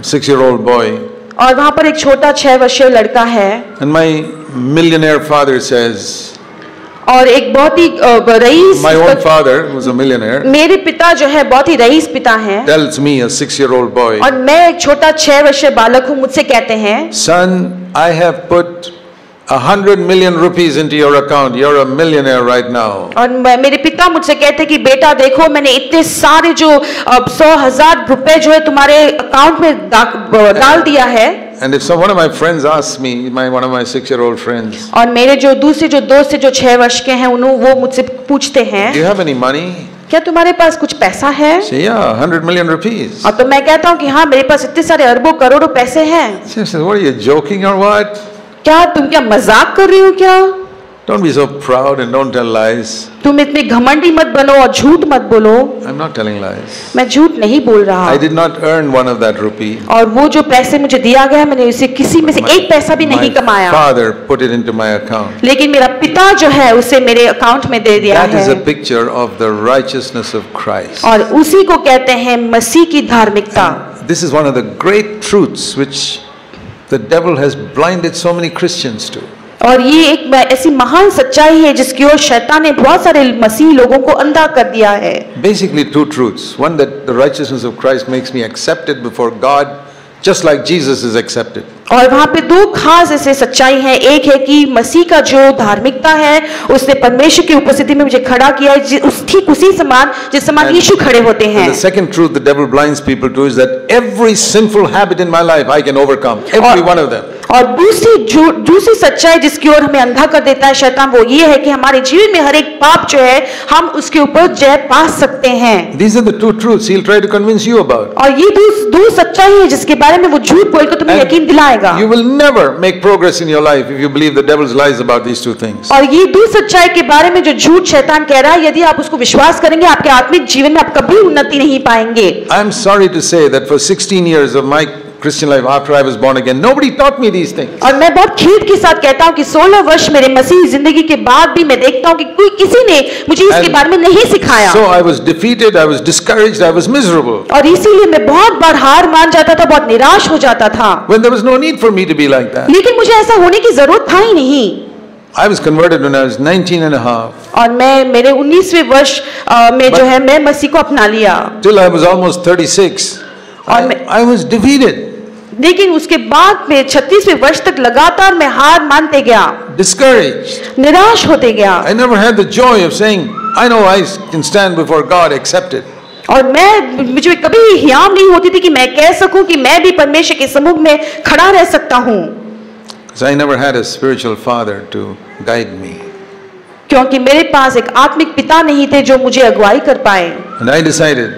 A: 6-year-old boy,
B: और वहाँ पर एक छोटा 6 वर्षीय लड़का है,
A: and my millionaire father says,
B: और एक बहुत ही rice,
A: my own father, who's a millionaire,
B: मेरे पिता जो है बहुत ही रईस पिता हैं,
A: tells me, a 6-year-old boy,
B: और मैं एक छोटा 6 वर्षीय बालक हूँ, मुझसे कहते हैं,
A: son, I have put 100 million rupees into your account. You're a millionaire right now.
B: और मेरे पिता मुझसे कहते कि बेटा देखो मैंने इतने सारे जो 100,000 रुपए जो है तुम्हारे अकाउंट में डाल दिया है।
A: And if one of my friends asks me, one of my 6-year-old friends,
B: और मेरे जो दूसरे जो दोस्त है जो 6 वर्ष के हैं, वो मुझसे पूछते हैं,
A: do you have any money?
B: क्या तुम्हारे पास कुछ पैसा है?
A: Say, yeah, 100 million rupees.
B: और तो मैं कहता हूँ कि हाँ मेरे पास इतने सारे अरबों करोड़ों पैसे हैं।
A: She says, what are you joking or what?
B: क्या तुम क्या मजाक कर रही हो क्या?
A: Don't be so proud and don't tell lies.
B: तुम इतने घमंडी मत बनो और झूठ मत बोलो।
A: I'm not telling lies.
B: मैं झूठ नहीं बोल रहा।
A: I did not earn one of that rupee.
B: और वो जो पैसे मुझे दिया गया मैंने उसे किसी में से एक पैसा भी नहीं कमाया।
A: My father put it into my account.
B: लेकिन मेरा पिता जो है उसे मेरे अकाउंट में दे दिया है।
A: That is a picture of the righteousness of Christ.
B: और उसी को कहते हैं मसीह की धार्मिकता।
A: This is one of the great truths which the devil has blinded so many Christians to.
B: और ये एक ऐसी महान सच्चाई है जिसकी ओर शैतान ने बहुत सारे मसीही लोगों को अंधा कर दिया है।
A: Basically two truths. One, that the righteousness of Christ makes me accepted before God just like Jesus is accepted.
B: और वहाँ पे 2 खास ऐसे सच्चाई है। एक है कि मसीह का जो धार्मिकता है उसने परमेश्वर की उपस्थिति में मुझे खड़ा किया है, ठीक उसी समान जिस समान यीशु खड़े होते हैं।
A: The second truth the devil blinds people to is that every sinful habit in my life I can overcome, every one of them.
B: और दूसरी सच्चाई जिसकी ओर हमें अंधा कर देता है शैतान, वो ये है कि हमारे जीवन में हर एक पाप जो है हम उसके ऊपर जय पा सकते हैं।
A: These are the 2 truths he'll try to convince you about.
B: और ये दो सच्चाई है जिसके बारे में वो झूठ बोलकर तुम्हें यकीन दिलाएगा।
A: You will never make progress in your life if you believe the devil's lies about these 2 things.
B: और ये 2 सच्चाई के बारे में जो झूठ शैतान कह रहा है, यदि आप उसको विश्वास करेंगे आपके आत्मिक जीवन में आप कभी उन्नति नहीं पाएंगे।
A: I'm sorry to say that for 16 years of my Christian life after I was born again, nobody taught me these things.
B: और मैं बहुत खेद के साथ कहता हूँ कि 16 वर्ष मेरे मसीही जिंदगी के बाद भी मैं देखता हूँ कि किसी ने मुझे इसके बारे में नहीं सिखाया।
A: So I was defeated, I was discouraged, I was miserable.
B: और इसीलिए मैं बहुत बार हार मान जाता था, बहुत निराश हो जाता था।
A: When there was no need for me to be like that.
B: लेकिन मुझे ऐसा होने की जरूरत था ही नहीं।
A: I was converted when I was 19 and a half.
B: और मैं मेरे 19वें वर्ष में जो है मैं मसीह को अपना लिया।
A: Till I was almost 36. I was defeated.
B: लेकिन उसके बाद में 36वें वर्ष तक लगातार मैं हार मानते गया,
A: discouraged,
B: निराश होते गया।
A: I never had the joy of saying, I know I can stand before God accepted.
B: और मुझे कभी हियाम नहीं होती थी कि मैं कह सकूं कि मैं भी परमेश्वर के सम्मुख में खड़ा रह सकता हूं।
A: Because I never had a spiritual father to guide me.
B: क्योंकि मेरे पास एक आत्मिक पिता नहीं थे जो मुझे अगुवाई कर पाए।
A: And I decided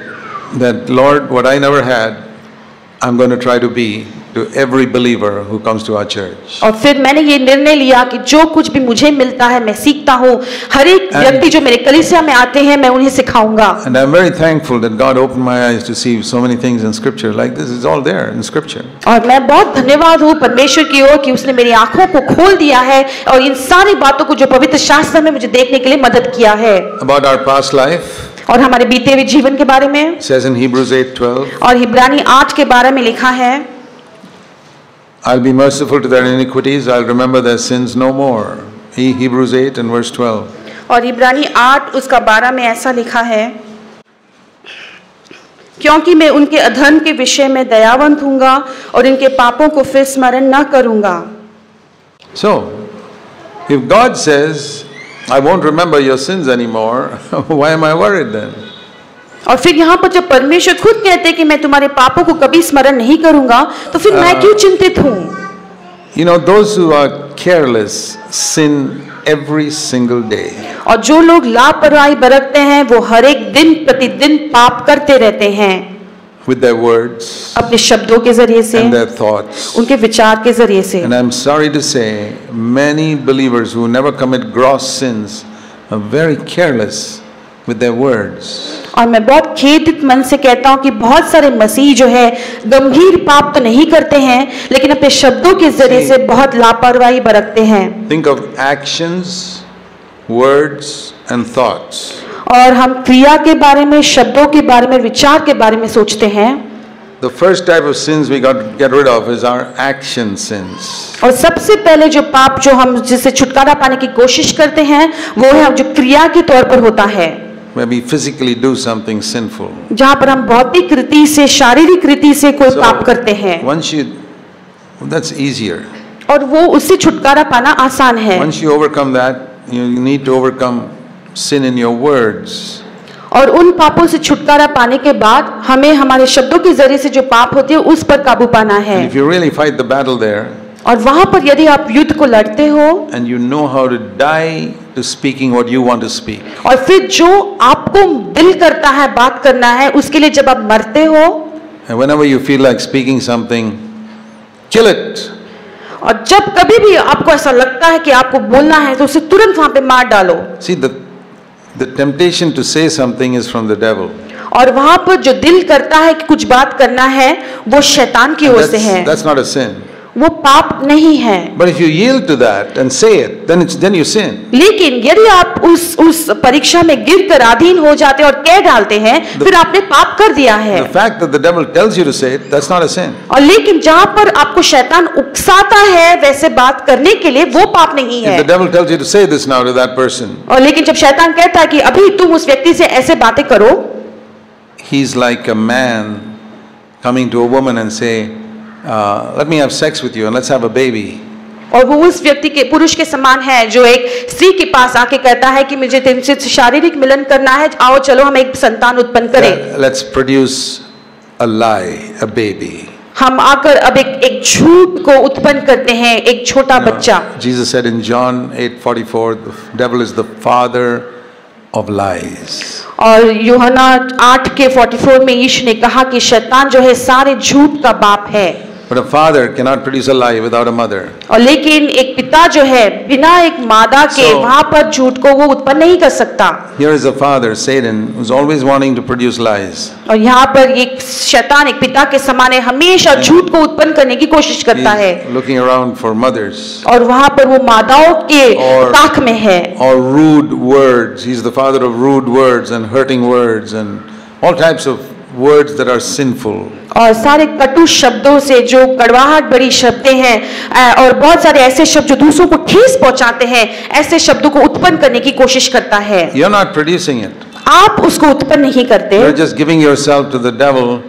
A: that Lord, what I never had, I'm going to try to be to every believer who comes to our church.
B: और फिर मैंने ये निर्णय लिया कि जो कुछ भी मुझे मिलता है मैं सीखता हूँ, हर एक व्यक्ति जो मेरे कलीसिया में आते हैं मैं उन्हें सिखाऊंगा।
A: And I'm very thankful that God opened my eyes to see so many things in Scripture like this. It's all there in Scripture.
B: और मैं बहुत धन्यवाद हूँ परमेश्वर की ओर कि उसने मेरी आंखों को खोल दिया है और इन सारी बातों को जो पवित्र शास्त्र में मुझे देखने के लिए मदद किया है।
A: About our past life.
B: और हमारे बीते हुए जीवन के बारे में।
A: It says in Hebrews 8:12.
B: और इब्रानी 8 के बारे में लिखा है।
A: I'll be merciful to their iniquities. I'll remember their sins no more. Hebrews 8 and verse 12.
B: और इब्रानी 8 उसका 12 में ऐसा लिखा है, क्योंकि मैं उनके अधर्म के विषय में दयावंत हूँगा और इनके पापों को फिर स्मरण न करूँगा।
A: So, if God says, I won't remember your sins anymore, why am I worried then?
B: और फिर यहाँ पर जब परमेश्वर खुद कहते हैं कि मैं तुम्हारे पापों को कभी स्मरण नहीं करूँगा, तो फिर मैं क्यों चिंतित हूँ?
A: You know, those who are careless sin every single day.
B: और जो लोग लापरवाही बरतते हैं वो हर एक दिन प्रतिदिन पाप करते रहते हैं।
A: With their words.
B: अपने शब्दों के जरिए से।
A: And their thoughts.
B: उनके विचार के जरिए से।
A: And I'm sorry to say, many believers who never commit gross sins are very careless with their words.
B: और मैं बहुत खेदित मन से कहता हूँ कि बहुत सारे मसीही जो है गंभीर पाप तो नहीं करते हैं, लेकिन अपने शब्दों के जरिए से बहुत लापरवाही बरतते हैं।
A: Think of actions, words and thoughts.
B: और हम क्रिया के बारे में, शब्दों के बारे में, विचार के बारे में सोचते हैं।
A: The first type of sins we got to get rid of is our action sins.
B: और सबसे पहले जो पाप जो हम जिससे छुटकारा पाने की कोशिश करते हैं वो है जो क्रिया के तौर पर होता है।
A: Where we physically do something sinful.
B: जहाँ पर हम भौतिक रीति से, शारीरिक रीति से कोई पाप करते हैं।
A: Once you, that's easier.
B: और वो उससे छुटकारा पाना आसान है।
A: Once you overcome that, you need to overcome sin in your words.
B: और उन पापों से छुटकारा पाने के बाद हमें हमारे शब्दों के जरिए से जो पाप होते हैं उस पर काबू पाना है।
A: And if you really fight the battle there,
B: और वहां पर यदि आप युद्ध को लड़ते हो,
A: and you know how to die to speaking what you want to speak,
B: और फिर जो आपको दिल करता है बात करना है उसके लिए जब आप मरते हो,
A: and whenever you feel like speaking something, kill it.
B: और जब कभी भी आपको ऐसा लगता है कि आपको बोलना है तो उसे तुरंत वहां पे मार डालो।
A: See, the temptation to say something is from the devil.
B: और वहां पर जो दिल करता है कि कुछ बात करना है वो शैतान की ओर से है।
A: That's not a sin.
B: वो पाप नहीं है।
A: But if you yield to that and say it, then you sin.
B: लेकिन यदि आप उस परीक्षा में गिरकर अधीन हो जाते और कह डालते हैं, फिर आपने पाप कर दिया है।
A: The fact that the devil tells you to say it, that's not a sin.
B: और लेकिन जहाँ पर आपको शैतान उकसाता है वैसे बात करने के लिए, वो पाप नहीं है।
A: If the devil tells you to say this now to that person,
B: और लेकिन जब शैतान कहता है कि अभी तुम उस व्यक्ति से ऐसे बातें करो,
A: he's like a man coming to a woman and say, let me have sex with you and let's have a baby.
B: और वो उस व्यक्ति के, पुरुष के समान है जो एक स्त्री के पास आके कहता है कि मुझे तुमसे शारीरिक मिलन करना है, आओ चलो हम एक संतान उत्पन्न करें।
A: Let's produce a lie, a baby.
B: हम आकर अब एक झूठ को उत्पन्न करते हैं, एक छोटा बच्चा।
A: Jesus said in John 8:44, the devil is the father of lies.
B: और यूहन्ना 8:44 में यीशु ने कहा कि शैतान जो है सारे झूठ का बाप है।
A: But a father cannot produce a lie without a mother.
B: और लेकिन एक पिता जो है बिना एक मादा के वहां पर झूठ को वो उत्पन्न नहीं कर सकता।
A: Here is a father, Satan, who's always wanting to produce lies.
B: और यहाँ पर एक शैतान एक पिता के समान है, हमेशा झूठ को उत्पन्न करने की कोशिश करता है।
A: Looking around for mothers.
B: और वहां पर वो मादाओं के ताक में है।
A: Or rude words. He's the father of rude words and hurting words and all types of words that are sinful.
B: और सारे कटु शब्दों से जो कड़वाहट भरी शब्दें हैं और बहुत सारे ऐसे शब्द जो दूसरों को ठेस पहुंचाते हैं, ऐसे शब्दों को उत्पन्न करने की कोशिश करता है।
A: You're not producing it.
B: आप उसको उत्पन्न नहीं करते।
A: You're just giving yourself to the devil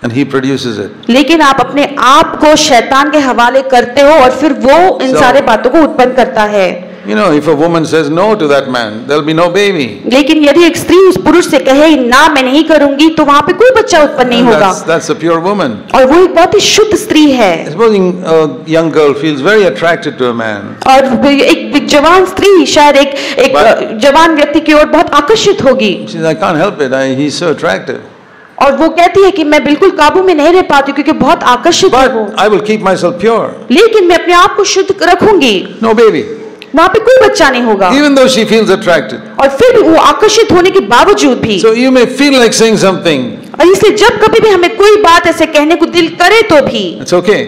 A: and he produces it.
B: लेकिन आप अपने आप को शैतान के हवाले करते हो और फिर वो इन सारे बातों को उत्पन्न करता है।
A: You know, if a woman says no to that man, there'll be no baby.
B: लेकिन यदि एक स्त्री उस पुरुष से कहे ना मैं नहीं करूंगी, तो वहां पे कोई बच्चा उत्पन्न नहीं होगा।
A: That's a pure woman.
B: और वो एक बहुत ही शुद्ध स्त्री है।
A: Supposing a young girl feels very attracted to a man.
B: और एक जवान स्त्री शायद एक जवान व्यक्ति की ओर बहुत आकर्षित होगी।
A: She says, I can't help it. He's so attractive.
B: और वो कहती है कि मैं बिल्कुल काबू में नहीं रह पाती क्योंकि बहुत आकर्षित है वो,
A: but I will keep myself pure.
B: लेकिन मैं अपने आप को शुद्ध रखूंगी।
A: No baby.
B: वहाँ पे कोई बच्चा नहीं होगा,
A: Even though she feels attracted.
B: और फिर भी वो आकर्षित होने के बावजूद भी।
A: So you may feel like saying something.
B: और इसलिए जब कभी भी हमें कोई बात ऐसे कहने को दिल करे तो भी
A: It's okay.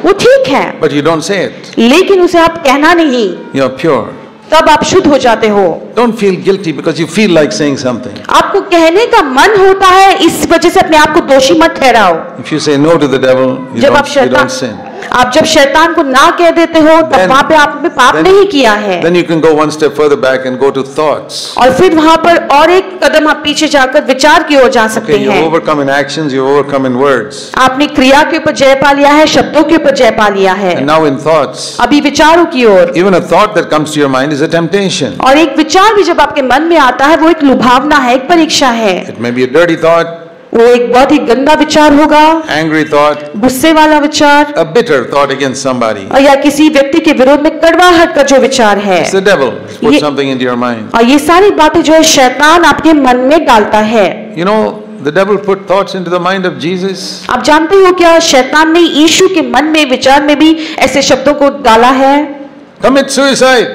B: वो ठीक है,
A: But you don't say it.
B: लेकिन उसे आप कहना नहीं,
A: You're pure.
B: तब आप शुद्ध हो जाते हो।
A: Don't feel guilty because you feel like saying something.
B: आपको कहने का मन होता है, इस वजह से अपने आप को दोषी मत ठहराओ।
A: If you say no to the devil,
B: जब आप
A: you don't sin.
B: आप जब शैतान को ना कह देते हो तब वहाँ पे आपने पाप नहीं किया है।
A: Then you can go one step further back and go to thoughts.
B: और फिर वहाँ पर और एक कदम आप पीछे जाकर विचार की ओर जा सकते
A: Okay, you
B: हैं।
A: overcome in actions, you overcome in words.
B: आपने क्रिया के ऊपर जय पा लिया है, शब्दों के ऊपर जय पा लिया है।
A: And now in thoughts,
B: अभी विचारों की ओर,
A: even a thought that comes to your mind is a temptation.
B: और एक विचार भी जब आपके मन में आता है वो एक लुभावना है, एक परीक्षा है।
A: It may be a dirty thought,
B: वो एक बहुत ही गंदा विचार होगा,
A: angry thought,
B: गुस्से वाला विचार,
A: a bitter thought against somebody.
B: और या किसी व्यक्ति के विरोध में कड़वाहट का जो विचार है।
A: It's the devil. It's put
B: ये-
A: something into your mind.
B: और ये सारी बातें जो है शैतान आपके मन में डालता है।
A: You know, the devil put thoughts into the mind of Jesus.
B: आप जानते हो क्या शैतान ने यीशु के मन में विचार में भी ऐसे शब्दों को डाला है,
A: Commit suicide.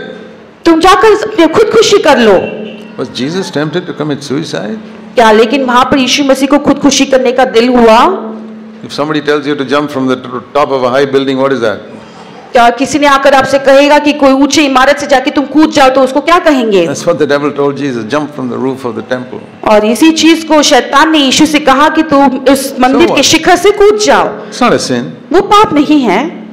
B: तुम जाकर खुदकुशी कर लो।
A: Was Jesus tempted to commit suicide?
B: क्या लेकिन वहां पर यीशु मसीह को खुदकुशी करने का दिल हुआ?
A: If somebody tells you to jump from the top of a high building, what is that?
B: क्या किसी ने आकर आपसे कहेगा कि कोई ऊंची इमारत से जाके तुम कूद जाओ तो उसको क्या कहेंगे?
A: That's what the devil told Jesus, jump from the roof of the temple.
B: और इसी चीज को शैतान ने यीशु से कहा कि तुम उस मंदिर के शिखर से कूद जाओ।
A: It's not a sin.
B: वो पाप नहीं है,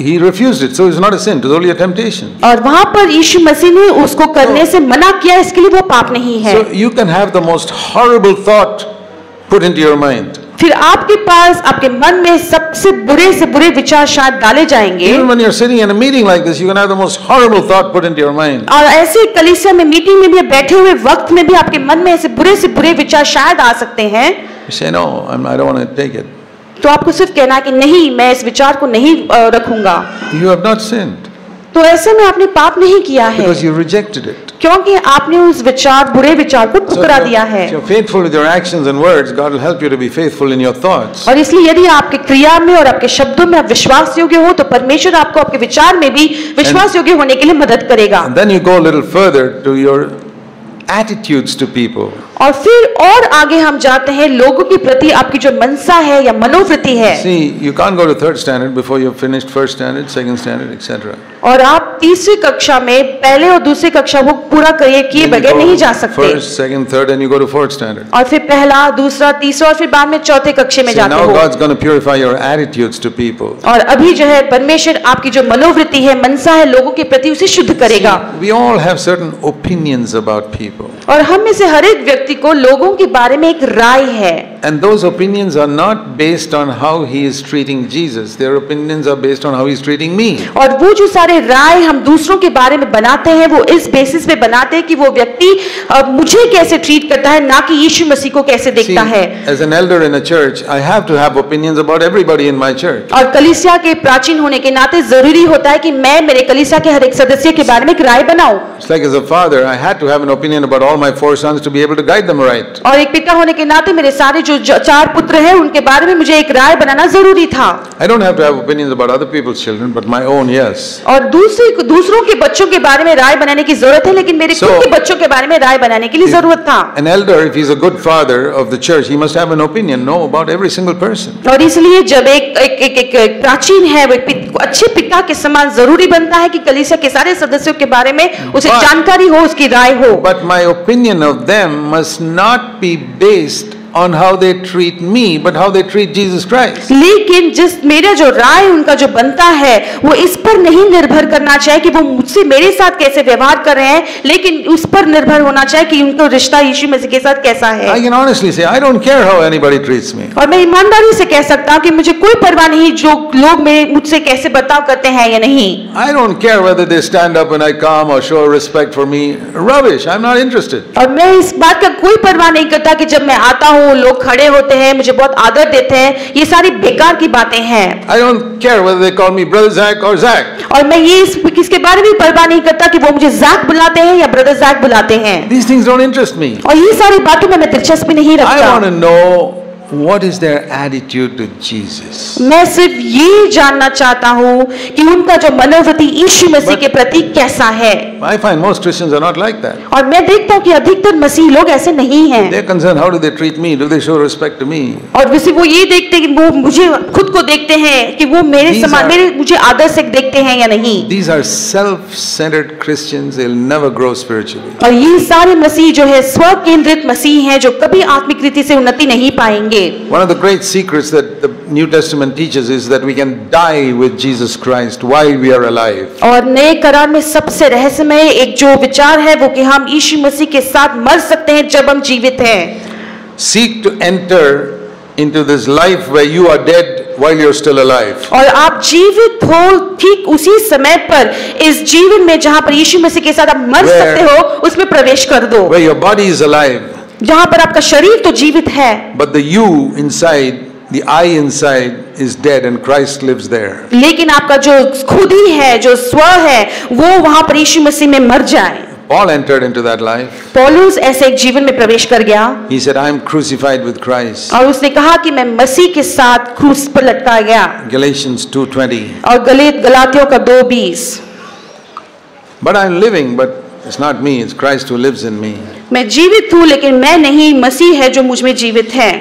A: He refused it, so it's not a sin, it was only a temptation.
B: और वहां पर यीशु मसीह ने उसको करने से मना किया, इसके लिए वो पाप नहीं है।
A: So you can have the most horrible thought put into your mind.
B: फिर आपके पास आपके मन में सबसे बुरे से बुरे विचार शायद डाले जाएंगे,
A: Even when you're sitting in a meeting like this, you can have the most horrible thought put into your mind.
B: और ऐसे कलीसिया में मीटिंग में भी बैठे हुए वक्त में भी आपके मन में ऐसे बुरे विचार शायद आ सकते हैं।
A: You say, no, I don't want to take it.
B: तो आपको सिर्फ कहना है कि नहीं, मैं इस विचार को नहीं रखूंगा।
A: You have not sinned
B: तो ऐसे में आपने पाप नहीं किया है,
A: because you rejected it.
B: क्योंकि आपने उस बुरे विचार को
A: So
B: ठुकरा
A: if
B: दिया
A: you're-
B: है।
A: if you're faithful with your actions and words, God will help you to be faithful in your thoughts.
B: और इसलिए यदि आपके क्रिया में और आपके शब्दों में आप विश्वास योग्य हो तो परमेश्वर आपको आपके विचार में भी विश्वास योग्य होने के लिए मदद करेगा।
A: And then you go a little further to your attitudes to people.
B: और फिर और आगे हम जाते हैं लोगों के प्रति आपकी जो मनसा है या मनोवृत्ति है।
A: See, you can't go to third standard before you've finished first standard, second standard, etc.
B: और आप तीसरी कक्षा में पहले और दूसरी कक्षा वो पूरा किए बगैर नहीं जा सकते।
A: First, second, third, and you go to fourth standard.
B: और फिर पहला, दूसरा, तीसरा और फिर बाद में चौथे कक्षा में
A: See,
B: जाते
A: now
B: हो।
A: God's going to purify your attitudes to people.
B: और अभी जो है परमेश्वर आपकी जो मनोवृत्ति है, मनसा है लोगों के प्रति, उसे शुद्ध करेगा।
A: We all have certain opinions about people.
B: और हम में से हर एक व्यक्ति को लोगों के बारे में एक राय है।
A: And those opinions are not based on how he is treating Jesus. Their opinions are based on how he is treating me.
B: और वो जो सारे राय हम दूसरों के बारे में बनाते हैं वो इस बेसिस पे बनाते हैं कि वो व्यक्ति मुझे कैसे ट्रीट करता है, ना कि यीशु मसीह को कैसे
A: See,
B: देखता है।
A: as an elder in a church, I have to have opinions about everybody in my church.
B: और कलीसिया के प्राचीन होने के नाते जरूरी होता है कि मैं मेरे कलीसिया के हर एक सदस्य के बारे में एक राय बनाऊं।
A: It's like as a father, I had to have an opinion about all my 4 sons to be able to guide them right.
B: और एक पिता होने के नाते मेरे सारे जो 4 पुत्र हैं उनके बारे में मुझे एक राय बनाना जरूरी था।
A: I don't have to have opinions about other people's children, but my own, yes.
B: और दूसरों के बच्चों के बारे में राय बनाने की जरूरत है, लेकिन मेरे खुद के बच्चों के बारे में राय बनाने के लिए जरूरत था।
A: An elder, if he's a good father of the church, he must have an opinion, know about every single person.
B: और इसलिए जब एक प्राचीन है वो एक अच्छे पिता के समान जरूरी बनता है कि कलीसिया के सारे सदस्यों के बारे में उसे जानकारी हो, उसकी राय हो।
A: But my opinion of them must not be based on how they treat me, but how they treat Jesus Christ.
B: लेकिन जिस मेरा जो राय उनका जो बनता है वो इस पर नहीं निर्भर करना चाहिए कि वो मुझसे मेरे साथ कैसे व्यवहार कर रहे हैं, लेकिन उस पर निर्भर होना चाहिए कि उनका रिश्ता यीशु मसीह के साथ कैसा है।
A: I can honestly say, I don't care how anybody treats me.
B: और मैं ईमानदारी से कह सकता हूँ कि मुझे कोई परवाह नहीं जो लोग मुझसे कैसे बर्ताव करते हैं या नहीं।
A: I don't care whether they stand up when I come or show respect for me. Rubbish, I'm not interested.
B: और मैं इस बात का कोई परवाह नहीं करता कि जब मैं आता हूँ हूँ, लोग खड़े होते हैं, मुझे बहुत आदर देते हैं, ये सारी बेकार की बातें हैं।
A: I don't care whether they call me Brother Zach or Zach.
B: और मैं ये किसके बारे में परवाह नहीं करता कि वो मुझे जैक बुलाते हैं या ब्रदर जैक बुलाते हैं।
A: These things don't interest me.
B: और ये सारी बातों में मैं दिलचस्पी नहीं
A: I
B: रखता।
A: want to know what is their attitude to Jesus.
B: मैं सिर्फ ये जानना चाहता हूँ कि उनका जो मनोवृत्ति यीशु मसीह के प्रति कैसा है।
A: I find most Christians are not like that.
B: और मैं देखता हूँ कि अधिकतर मसीही लोग ऐसे नहीं हैं।
A: They're concerned how do they treat me? Do they show respect to me?
B: और वैसे वो ये देखते हैं कि वो मुझे खुद को देखते हैं कि वो मेरे समान मुझे आदर से देखते हैं या नहीं।
A: These are self-centered Christians. They'll never grow spiritually.
B: और ये सारे मसीह जो है स्व केंद्रित मसीह हैं जो कभी आत्मिक रीति से उन्नति नहीं पाएंगे।
A: One of the great secrets that the New Testament teaches is that we can die with Jesus Christ while we are alive.
B: और नए करार में सबसे रहस्यमय एक जो विचार है वो कि हम यीशु मसीह के साथ मर सकते हैं जब हम जीवित हैं।
A: Seek to enter into this life where you are dead while you're still alive.
B: और आप जीवित हो ठीक उसी समय पर इस जीवन में जहां पर यीशु मसीह के साथ आप मर सकते हो उसमें प्रवेश कर दो।
A: Where your body is alive.
B: जहां पर आपका शरीर तो जीवित है,
A: but the you inside, the I inside is dead and Christ lives there.
B: लेकिन आपका जो खुद ही है, जो स्व है, वो वहां पर यीशु मसीह में मर जाए।
A: Paul entered into that life.
B: पौलुस ऐसे एक जीवन में प्रवेश कर गया।
A: He said, I am crucified with Christ.
B: और उसने कहा कि मैं मसीह के साथ क्रूस पर लटका गया।
A: Galatians 2:20.
B: और गलातियों का 2:20।
A: But I am living, but it's not me, it's Christ who lives in me.
B: मैं जीवित हूँ लेकिन मैं नहीं, मसीह है जो मुझ में जीवित है।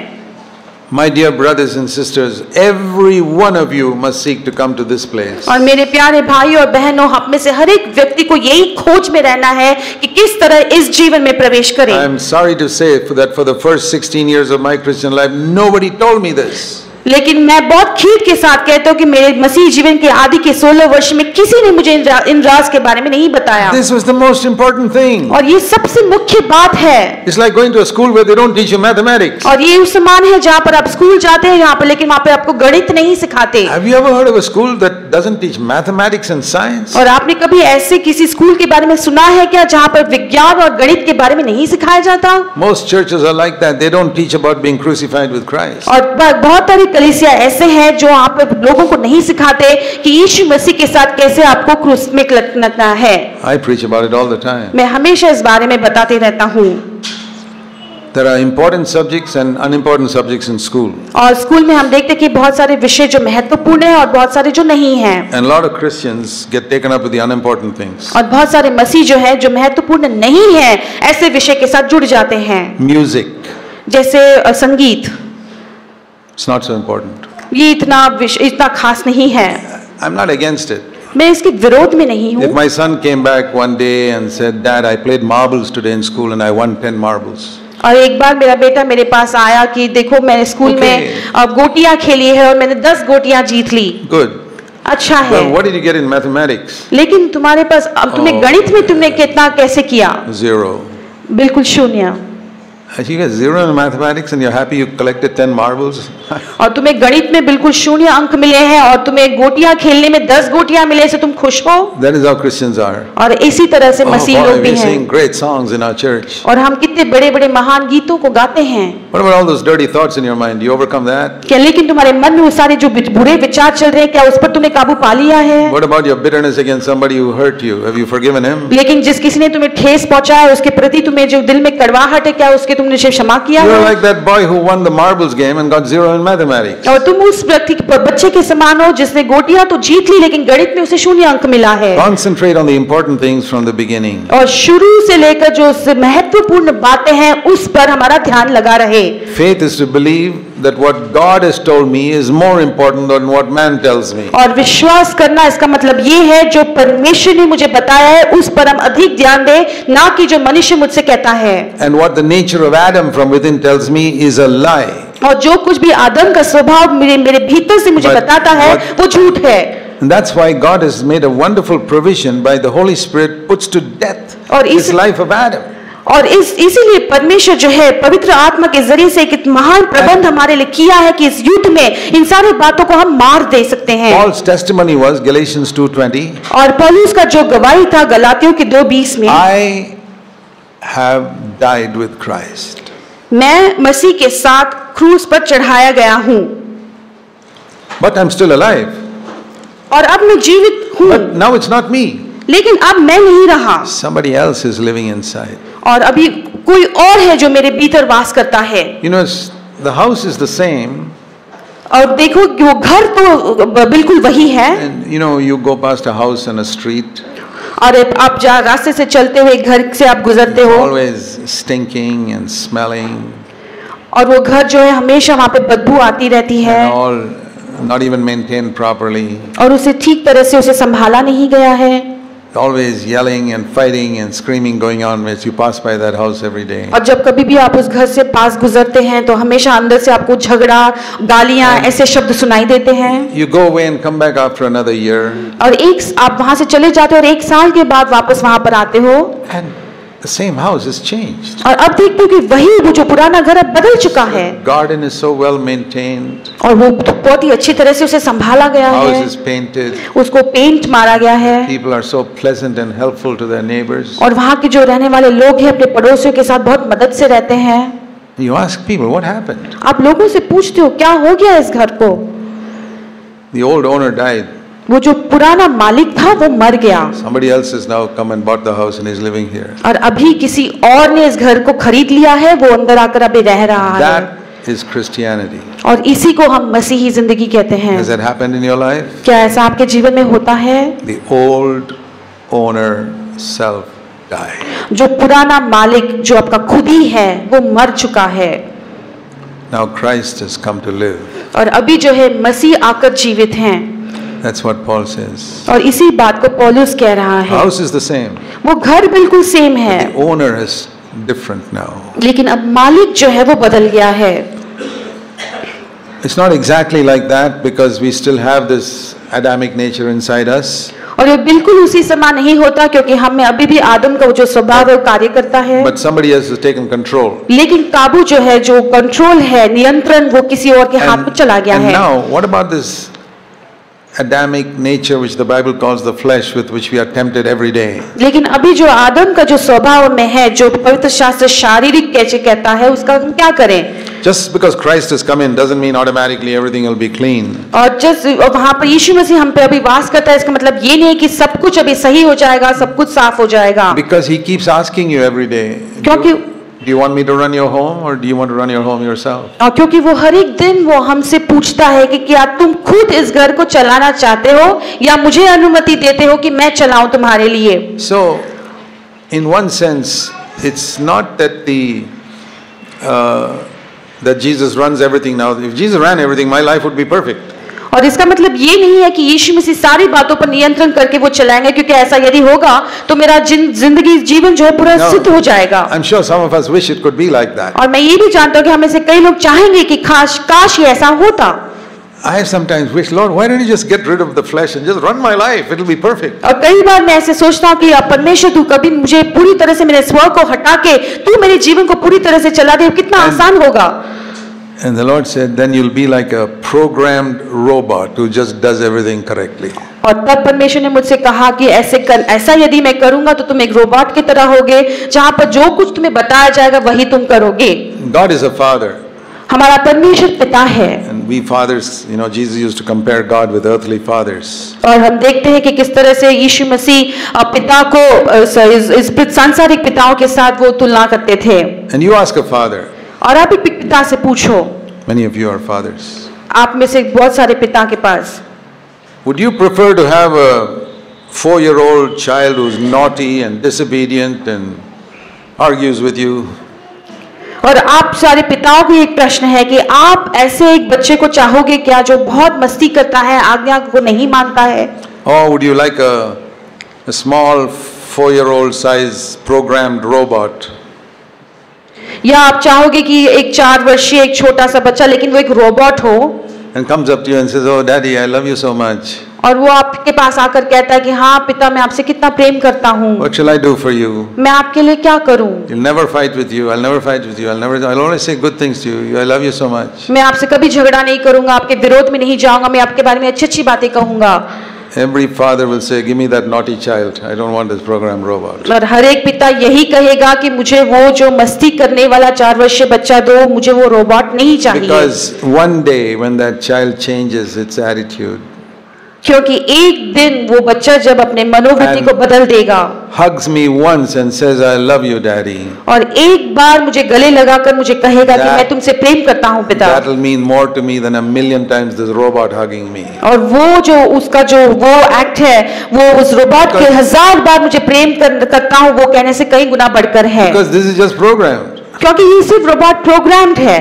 A: My dear brothers and sisters, every one of you must seek to come to this place.
B: और मेरे प्यारे भाई और बहनों, हम में से हर एक व्यक्ति को यही खोज में रहना है कि किस तरह इस जीवन में प्रवेश करें।
A: I am sorry to say that for the first 16 years of my Christian life, nobody told me this.
B: लेकिन मैं बहुत खेद के साथ कहता हूँ कि मेरे मसीह जीवन के आदि के 16 वर्ष में किसी ने मुझे इन राज के बारे में नहीं बताया।
A: This was the most important thing.
B: और ये सबसे मुख्य बात है।
A: It's like going to a school where they don't teach you mathematics.
B: और ये उस समान है जहाँ पर आप स्कूल जाते हैं यहाँ पर, लेकिन वहाँ पे आपको गणित नहीं सिखाते।
A: Have you ever heard of a school that doesn't teach mathematics and science?
B: और आपने कभी ऐसे किसी स्कूल के बारे में सुना है क्या जहाँ पर विज्ञान और गणित के बारे में नहीं सिखाया जाता?
A: Most churches are like that. They don't teach about being crucified with Christ.
B: और बहुत सारी कलीसिया ऐसे हैं जो आप लोगों को नहीं सिखाते कि यीशु मसीह के साथ कैसे आपको क्रूस में लटकना है।
A: I preach about it all the time.
B: मैं हमेशा इस बारे में बताते रहता हूँ।
A: There are important subjects and unimportant subjects in school.
B: और स्कूल में हम देखते हैं कि बहुत सारे विषय जो महत्वपूर्ण हैं और बहुत सारे जो नहीं हैं।
A: And a lot of Christians get taken up with the unimportant things.
B: और बहुत सारे मसीह जो है जो महत्वपूर्ण नहीं है ऐसे विषय के साथ जुड़ जाते हैं।
A: Music.
B: जैसे संगीत।
A: It's not so important.
B: ये इतना खास नहीं है।
A: I'm not against it.
B: मैं इसके विरोध में नहीं हूँ।
A: If my son came back one day and said, Dad, I played marbles today in school and I won 10 marbles.
B: और एक बार मेरा बेटा मेरे पास आया कि देखो मैंने स्कूल में गोटियां खेली है और मैंने 10 गोटियां जीत ली।
A: Good.
B: अच्छा है।
A: Well, what did you get in mathematics?
B: लेकिन तुम्हारे पास अब तुमने गणित में तुमने कितना कैसे किया?
A: 0.
B: बिल्कुल शून्य।
A: You get 0 in mathematics and you're happy you collected 10 marbles?
B: और तुम्हें गणित में बिल्कुल शून्य अंक मिले हैं और तुम्हें गोटियां खेलने में 10 गोटियां मिले से तुम खुश हो?
A: That is how Christians are.
B: और इसी तरह से मसीह लोग भी
A: We
B: हैं।
A: sing great songs in our church.
B: और हम कितने बड़े-बड़े महान गीतों को गाते हैं।
A: What about all those dirty thoughts in your mind? Do you overcome that?
B: क्या लेकिन तुम्हारे मन में वो सारे जो बुरे विचार चल रहे हैं क्या उस पर तुमने काबू पा लिया है?
A: What about your bitterness against somebody who hurt you? Have you forgiven him?
B: लेकिन जिस किसी ने तुम्हें ठेस पहुंचाया उसके प्रति तुम्हें जो दिल में कड़वाहट है क्या उसके तुमने क्षमा किया?
A: You are like that boy who won the marbles game and got 0 in mathematics.
B: और तुम उस व्यक्ति बच्चे के समान हो जिसने गोटियां तो जीत ली लेकिन गणित में उसे शून्य अंक मिला है।
A: Concentrate on the important things from the beginning.
B: और शुरू से लेकर जो महत्वपूर्ण बातें हैं उस पर हमारा ध्यान लगा रहे।
A: Faith is to believe that what God has told me is more important than what man tells me.
B: और विश्वास करना इसका मतलब ये है जो परमेश्वर ने मुझे बताया है उस पर हम अधिक ध्यान दें, ना कि जो मनुष्य मुझसे कहता है।
A: And what the nature of Adam from within tells me is a lie.
B: और जो कुछ भी आदम का स्वभाव मेरे भीतर से मुझे बताता है वो झूठ है।
A: And that's why God has made a wonderful provision by the Holy Spirit puts to death this life of Adam.
B: और इसीलिए परमेश्वर जो है पवित्र आत्मा के जरिए से एक महान प्रबंध हमारे लिए किया है कि इस युद्ध में इन सारी बातों को हम मार दे सकते हैं।
A: Paul's testimony was Galatians 2:20.
B: और पौलुस का जो गवाही था गलातियों के 2:20 में,
A: I have died with Christ.
B: मैं मसीह के साथ क्रूस पर चढ़ाया गया हूँ
A: but I'm still alive.
B: और अब मैं जीवित हूँ,
A: But now it's not me.
B: लेकिन अब मैं नहीं रहा
A: Somebody else is living inside.
B: और अभी कोई और है जो मेरे भीतर वास करता है।
A: You know, the house is the same.
B: और देखो वो घर तो बिल्कुल वही है।
A: And you know, you go past a house and a street.
B: और आप रास्ते से चलते हुए घर से आप गुजरते हो,
A: Always stinking and smelling.
B: और वो घर जो है हमेशा वहाँ पे बदबू आती रहती है,
A: And all not even maintained properly.
B: और उसे ठीक तरह से उसे संभाला नहीं गया है।
A: Always yelling and fighting and screaming going on as you pass by that house every day.
B: और जब कभी भी आप उस घर से पास गुजरते हैं तो हमेशा अंदर से आपको झगड़ा, गालियां, ऐसे शब्द सुनाई देते हैं।
A: You go away and come back after another year.
B: और आप वहां से चले जाते हो और 1 साल के बाद वापस वहां पर आते हो,
A: And the same house has changed.
B: और अब देखते हो कि वो जो पुराना घर अब बदल चुका है,
A: Garden is so well maintained.
B: और वो बहुत ही अच्छी तरह से उसे संभाला गया है,
A: House is painted.
B: उसको पेंट मारा गया है,
A: People are so pleasant and helpful to their neighbors.
B: और वहाँ के जो रहने वाले लोग हैं अपने पड़ोसियों के साथ बहुत मदद से रहते हैं।
A: You ask people, what happened?
B: आप लोगों से पूछते हो क्या हो गया इस घर को?
A: The old owner died.
B: वो जो पुराना मालिक था वो मर गया,
A: Somebody else has now come and bought the house and is living here.
B: और अभी किसी और ने इस घर को खरीद लिया है, वो अंदर आकर अभी रह रहा है।
A: That is Christianity.
B: और इसी को हम मसीही जिंदगी कहते हैं।
A: Has that happened in your life?
B: क्या ऐसा आपके जीवन में होता है?
A: The old owner self died.
B: जो पुराना मालिक जो आपका खुद ही है वो मर चुका है,
A: Now Christ has come to live.
B: और अभी जो है मसीह आकर जीवित हैं।
A: That's what Paul says.
B: और इसी बात को पौलुस कह रहा है।
A: House is the same.
B: वो घर बिल्कुल सेम है,
A: The owner is different now.
B: लेकिन अब मालिक जो है वो बदल गया है।
A: It's not exactly like that because we still have this Adamic nature inside us.
B: और ये बिल्कुल उसी समान नहीं होता क्योंकि हम में अभी भी आदम का वो जो स्वभाव है वो कार्य करता है,
A: But somebody else has taken control.
B: लेकिन काबू जो है, जो कंट्रोल है, नियंत्रण वो किसी और के हाथ में चला गया
A: And
B: है।
A: now, what about this Adamic nature which the Bible calls the flesh, with which we are tempted every day?
B: लेकिन अभी जो आदम का जो स्वभाव में है, जो पवित्र शास्त्र शारीरिक कैसे कहता है, उसका हम क्या करें?
A: Just because Christ has come in doesn't mean automatically everything will be clean.
B: और वहां पर यीशु मसीह हम पे अभी वास करता है, इसका मतलब ये नहीं है कि सब कुछ अभी सही हो जाएगा, सब कुछ साफ हो जाएगा।
A: Because he keeps asking you every day,
B: क्योंकि
A: do you want me to run your home or do you want to run your home yourself?
B: और क्योंकि वो हर एक दिन वो हमसे पूछता है कि क्या तुम खुद इस घर को चलाना चाहते हो या मुझे अनुमति देते हो कि मैं चलाऊं तुम्हारे लिए।
A: So, in one sense, it's not that that Jesus runs everything now. If Jesus ran everything, my life would be perfect.
B: और इसका मतलब ये नहीं है कि यीशु मसीह सारी बातों पर नियंत्रण करके वो चलाएंगे, क्योंकि ऐसा यदि होगा तो मेरा जिंदगी जीवन जो है पूरा सिद्ध हो जाएगा।
A: I'm sure some of us wish it could be like that.
B: और मैं ये भी जानता हूँ कि हमें से कई लोग चाहेंगे कि काश ये ऐसा होता।
A: I sometimes wish, Lord, why don't you just get rid of the flesh and just run my life? It'll be perfect.
B: और कई बार मैं ऐसे सोचता हूँ कि परमेश्वर तू कभी मुझे पूरी तरह से मेरे स्व को हटा के तू मेरे जीवन को पूरी तरह से चला दे, कितना आसान होगा।
A: And the Lord said, then you'll be like a programmed robot who just does everything correctly.
B: और तब परमेश्वर ने मुझसे कहा कि ऐसा यदि मैं करूंगा तो तुम एक रोबोट की तरह होगे, जहां पर जो कुछ तुम्हें बताया जाएगा वही तुम करोगे।
A: God is a father.
B: हमारा परमेश्वर पिता है।
A: And we fathers, you know, Jesus used to compare God with earthly fathers.
B: और हम देखते हैं कि किस तरह से यीशु मसीह पिता को इस सांसारिक पिताओं के साथ वो तुलना करते थे।
A: And you ask a father.
B: और आप एक पिता से पूछो,
A: Many of you are fathers.
B: आप में से बहुत सारे पिता के पास,
A: Would you prefer to have a 4-year-old child who's naughty and disobedient and argues with you?
B: और आप सारे पिताओं को एक प्रश्न है कि आप ऐसे एक बच्चे को चाहोगे क्या जो बहुत मस्ती करता है, आज्ञा को नहीं मानता है?
A: Or would you like a small 4-year-old size programmed robot?
B: या आप चाहोगे कि एक 4 वर्षीय एक छोटा सा बच्चा, लेकिन वो एक रोबोट हो,
A: And comes up to you and says, oh daddy, I love you so much.
B: और वो आपके पास आकर कहता है कि हाँ पिता मैं आपसे कितना प्रेम करता हूँ,
A: What shall I do for you?
B: मैं आपके लिए क्या करूँ?
A: He'll never fight with you. I'll never fight with you. I'll always say good things to you. I love you so much.
B: मैं आपसे कभी झगड़ा नहीं करूंगा, आपके विरोध में नहीं जाऊंगा, मैं आपके बारे में अच्छी अच्छी बातें कहूंगा।
A: Every father will say, "Give me that naughty child. I don't want this programmed robot."
B: और हर एक पिता यही कहेगा कि मुझे वो जो मस्ती करने वाला 4 वर्षीय बच्चा दो, मुझे वो रोबोट नहीं चाहिए।
A: Because one day when that child changes its attitude,
B: क्योंकि एक दिन वो बच्चा जब अपने मनोवृत्ति को बदल देगा,
A: hugs me once and says, "I love you, Daddy,"
B: और एक बार मुझे गले लगाकर मुझे कहेगा कि मैं तुमसे प्रेम करता हूँ पिता,
A: that will mean more to me than a million times this robot hugging me.
B: और वो जो उसका जो वो एक्ट है, वो उस रोबोट के 1000 बार मुझे प्रेम करता हूँ वो कहने से कई गुना बढ़कर है।
A: Because this is just programmed.
B: क्योंकि ये सिर्फ रोबोट प्रोग्राम्ड है।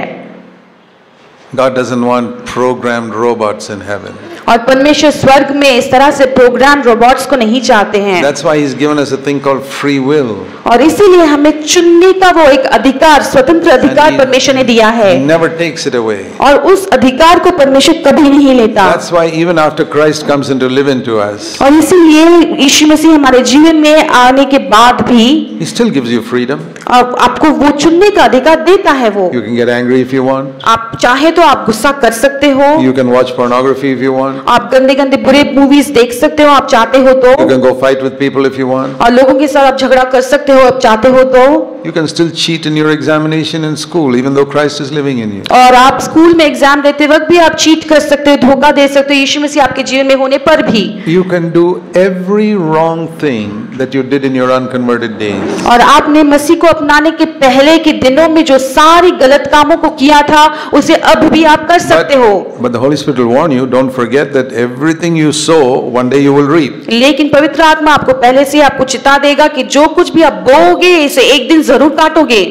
A: God doesn't want programmed robots in heaven.
B: और परमेश्वर स्वर्ग में इस तरह से प्रोग्राम रोबोट्स को नहीं चाहते हैं।
A: That's why He's given us a thing called free will.
B: और इसीलिए हमें चुनने का वो एक अधिकार, स्वतंत्र अधिकार परमेश्वर ने दिया है।
A: He never takes it away.
B: और उस अधिकार को परमेश्वर कभी नहीं लेता।
A: That's why even after Christ comes in to live into us,
B: और इसीलिए यीशु मसीह हमारे जीवन में आने के बाद भी
A: He still gives you freedom.
B: आपको वो चुनने का अधिकार देता है वो।
A: You can get angry if you want.
B: आप चाहे तो आप गुस्सा कर सकते हो।
A: You can watch pornography if you want.
B: आप गंदे गंदे बुरे मूवीज देख सकते हो आप चाहते हो तो।
A: You can go fight with people if you want.
B: और लोगों के साथ आप झगड़ा कर सकते हो आप चाहते हो तो।
A: You can still cheat in your examination in school even though Christ is living in you.
B: और आप स्कूल में एग्जाम देते वक्त भी आप चीट कर सकते हो, धोखा दे सकते हो यीशु मसीह आपके जीवन में होने पर भी।
A: You can do every wrong thing that you did in your unconverted days.
B: और आपने मसीह को अपनाने के पहले के दिनों में जो सारी गलत कामों को किया था उसे अब भी आप कर सकते हो।
A: But the Holy Spirit will warn you, don't forget that everything you sow, one day you will reap.
B: लेकिन पवित्र आत्मा आपको पहले से आपको चिता देगा कि जो कुछ भी आप बोओगे इसे एक दिन जरूर काटोगे।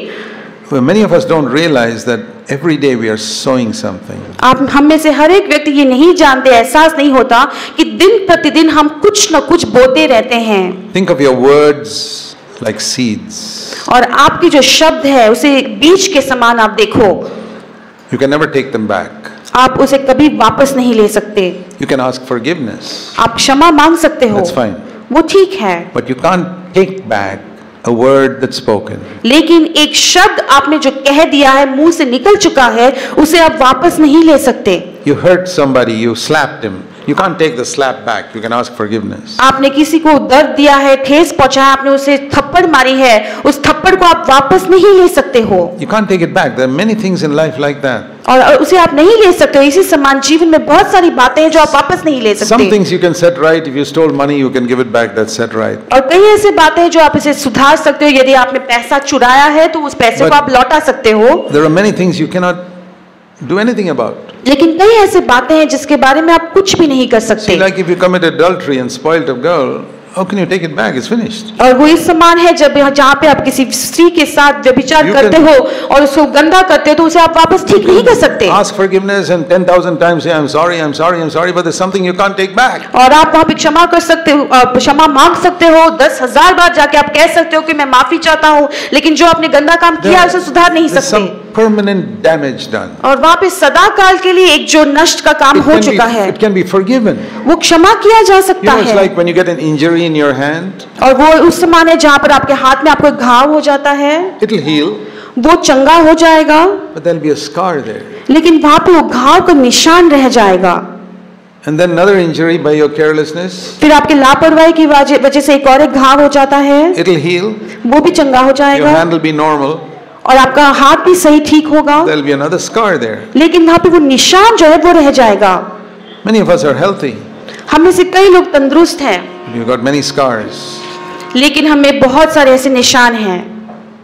A: Well, many of us don't realize that every day we are sowing something.
B: आप हम में से हर एक व्यक्ति ये नहीं जानते, एहसास नहीं होता कि दिन प्रतिदिन हम कुछ न कुछ बोते रहते हैं।
A: Think of your words like seeds.
B: और आपकी जो शब्द है उसे बीज के समान आप देखो।
A: You can never take them back.
B: आप उसे कभी वापस नहीं ले सकते।
A: You can ask forgiveness.
B: आप क्षमा मांग सकते हो,
A: That's fine.
B: वो ठीक है।
A: But you can't take back a word that's spoken.
B: लेकिन एक शब्द आपने जो कह दिया है, मुंह से निकल चुका है, उसे आप वापस नहीं ले सकते।
A: You hurt somebody, you slapped him. You can't take the slap back. You can ask forgiveness.
B: आपने किसी को दर्द दिया है, ठेस पहुंचाया, आपने उसे थप्पड़ मारी है, उस थप्पड़ को आप वापस नहीं ले सकते हो।
A: You can't take it back. There are many things in life like that.
B: और उसे आप नहीं ले सकते हो। इसी समान जीवन में बहुत सारी बातें हैं जो आप वापस नहीं ले सकते।
A: Some things you can set right. If you stole money, you can give it back. That's set right.
B: और कई ऐसी बातें हैं जो आप इसे सुधार सकते हो। यदि आपने पैसा चुराया है तो उस पैसे को आप लौटा सकते हो।
A: There are many things you cannot do anything about.
B: लेकिन कई ऐसी बातें हैं जिसके बारे में आप कुछ भी नहीं कर सकते।
A: See, like if you commit adultery and spoiled a girl, how can you take it back? It's finished.
B: और वो इस समान है जब जहाँ पे आप किसी स्त्री के साथ व्यभिचार करते हो और उसको गंदा करते हो तो उसे आप वापस ठीक नहीं कर सकते।
A: Ask forgiveness and 10,000 times say I'm sorry, I'm sorry, I'm sorry, but there's something you can't take back.
B: और आप वहाँ पे क्षमा कर सकते हो, क्षमा मांग सकते हो, 10,000 बार जाके आप कह सकते हो कि मैं माफी चाहता हूँ, लेकिन जो आपने गंदा काम किया उसे सुधार नहीं
A: There's some
B: सकते।
A: permanent damage done.
B: और वहाँ पे सदा काल के लिए एक जो नष्ट का काम हो चुका है
A: It can be forgiven.
B: वो क्षमा किया जा
A: You
B: सकता
A: know, it's
B: है।
A: like when you get an injury in your hand,
B: और वो उस समान है जहाँ पर आपके हाथ में आपको घाव हो जाता है,
A: it'll heal,
B: वो चंगा हो जाएगा,
A: but there'll be a scar there.
B: लेकिन वहाँ पे वो घाव का निशान रह जाएगा।
A: And then another injury by your carelessness,
B: फिर आपके लापरवाही की वजह से एक और एक घाव हो जाता है,
A: it'll heal,
B: वो भी चंगा हो
A: your
B: जाएगा
A: hand will be normal,
B: और आपका हाथ भी सही ठीक होगा,
A: there'll be another scar there.
B: लेकिन वहाँ पे वो निशान जो है वो रह जाएगा।
A: Many of us are healthy,
B: हम में से कई लोग तंदुरुस्त हैं,
A: but you've got many scars.
B: लेकिन हमें बहुत सारे ऐसे निशान हैं।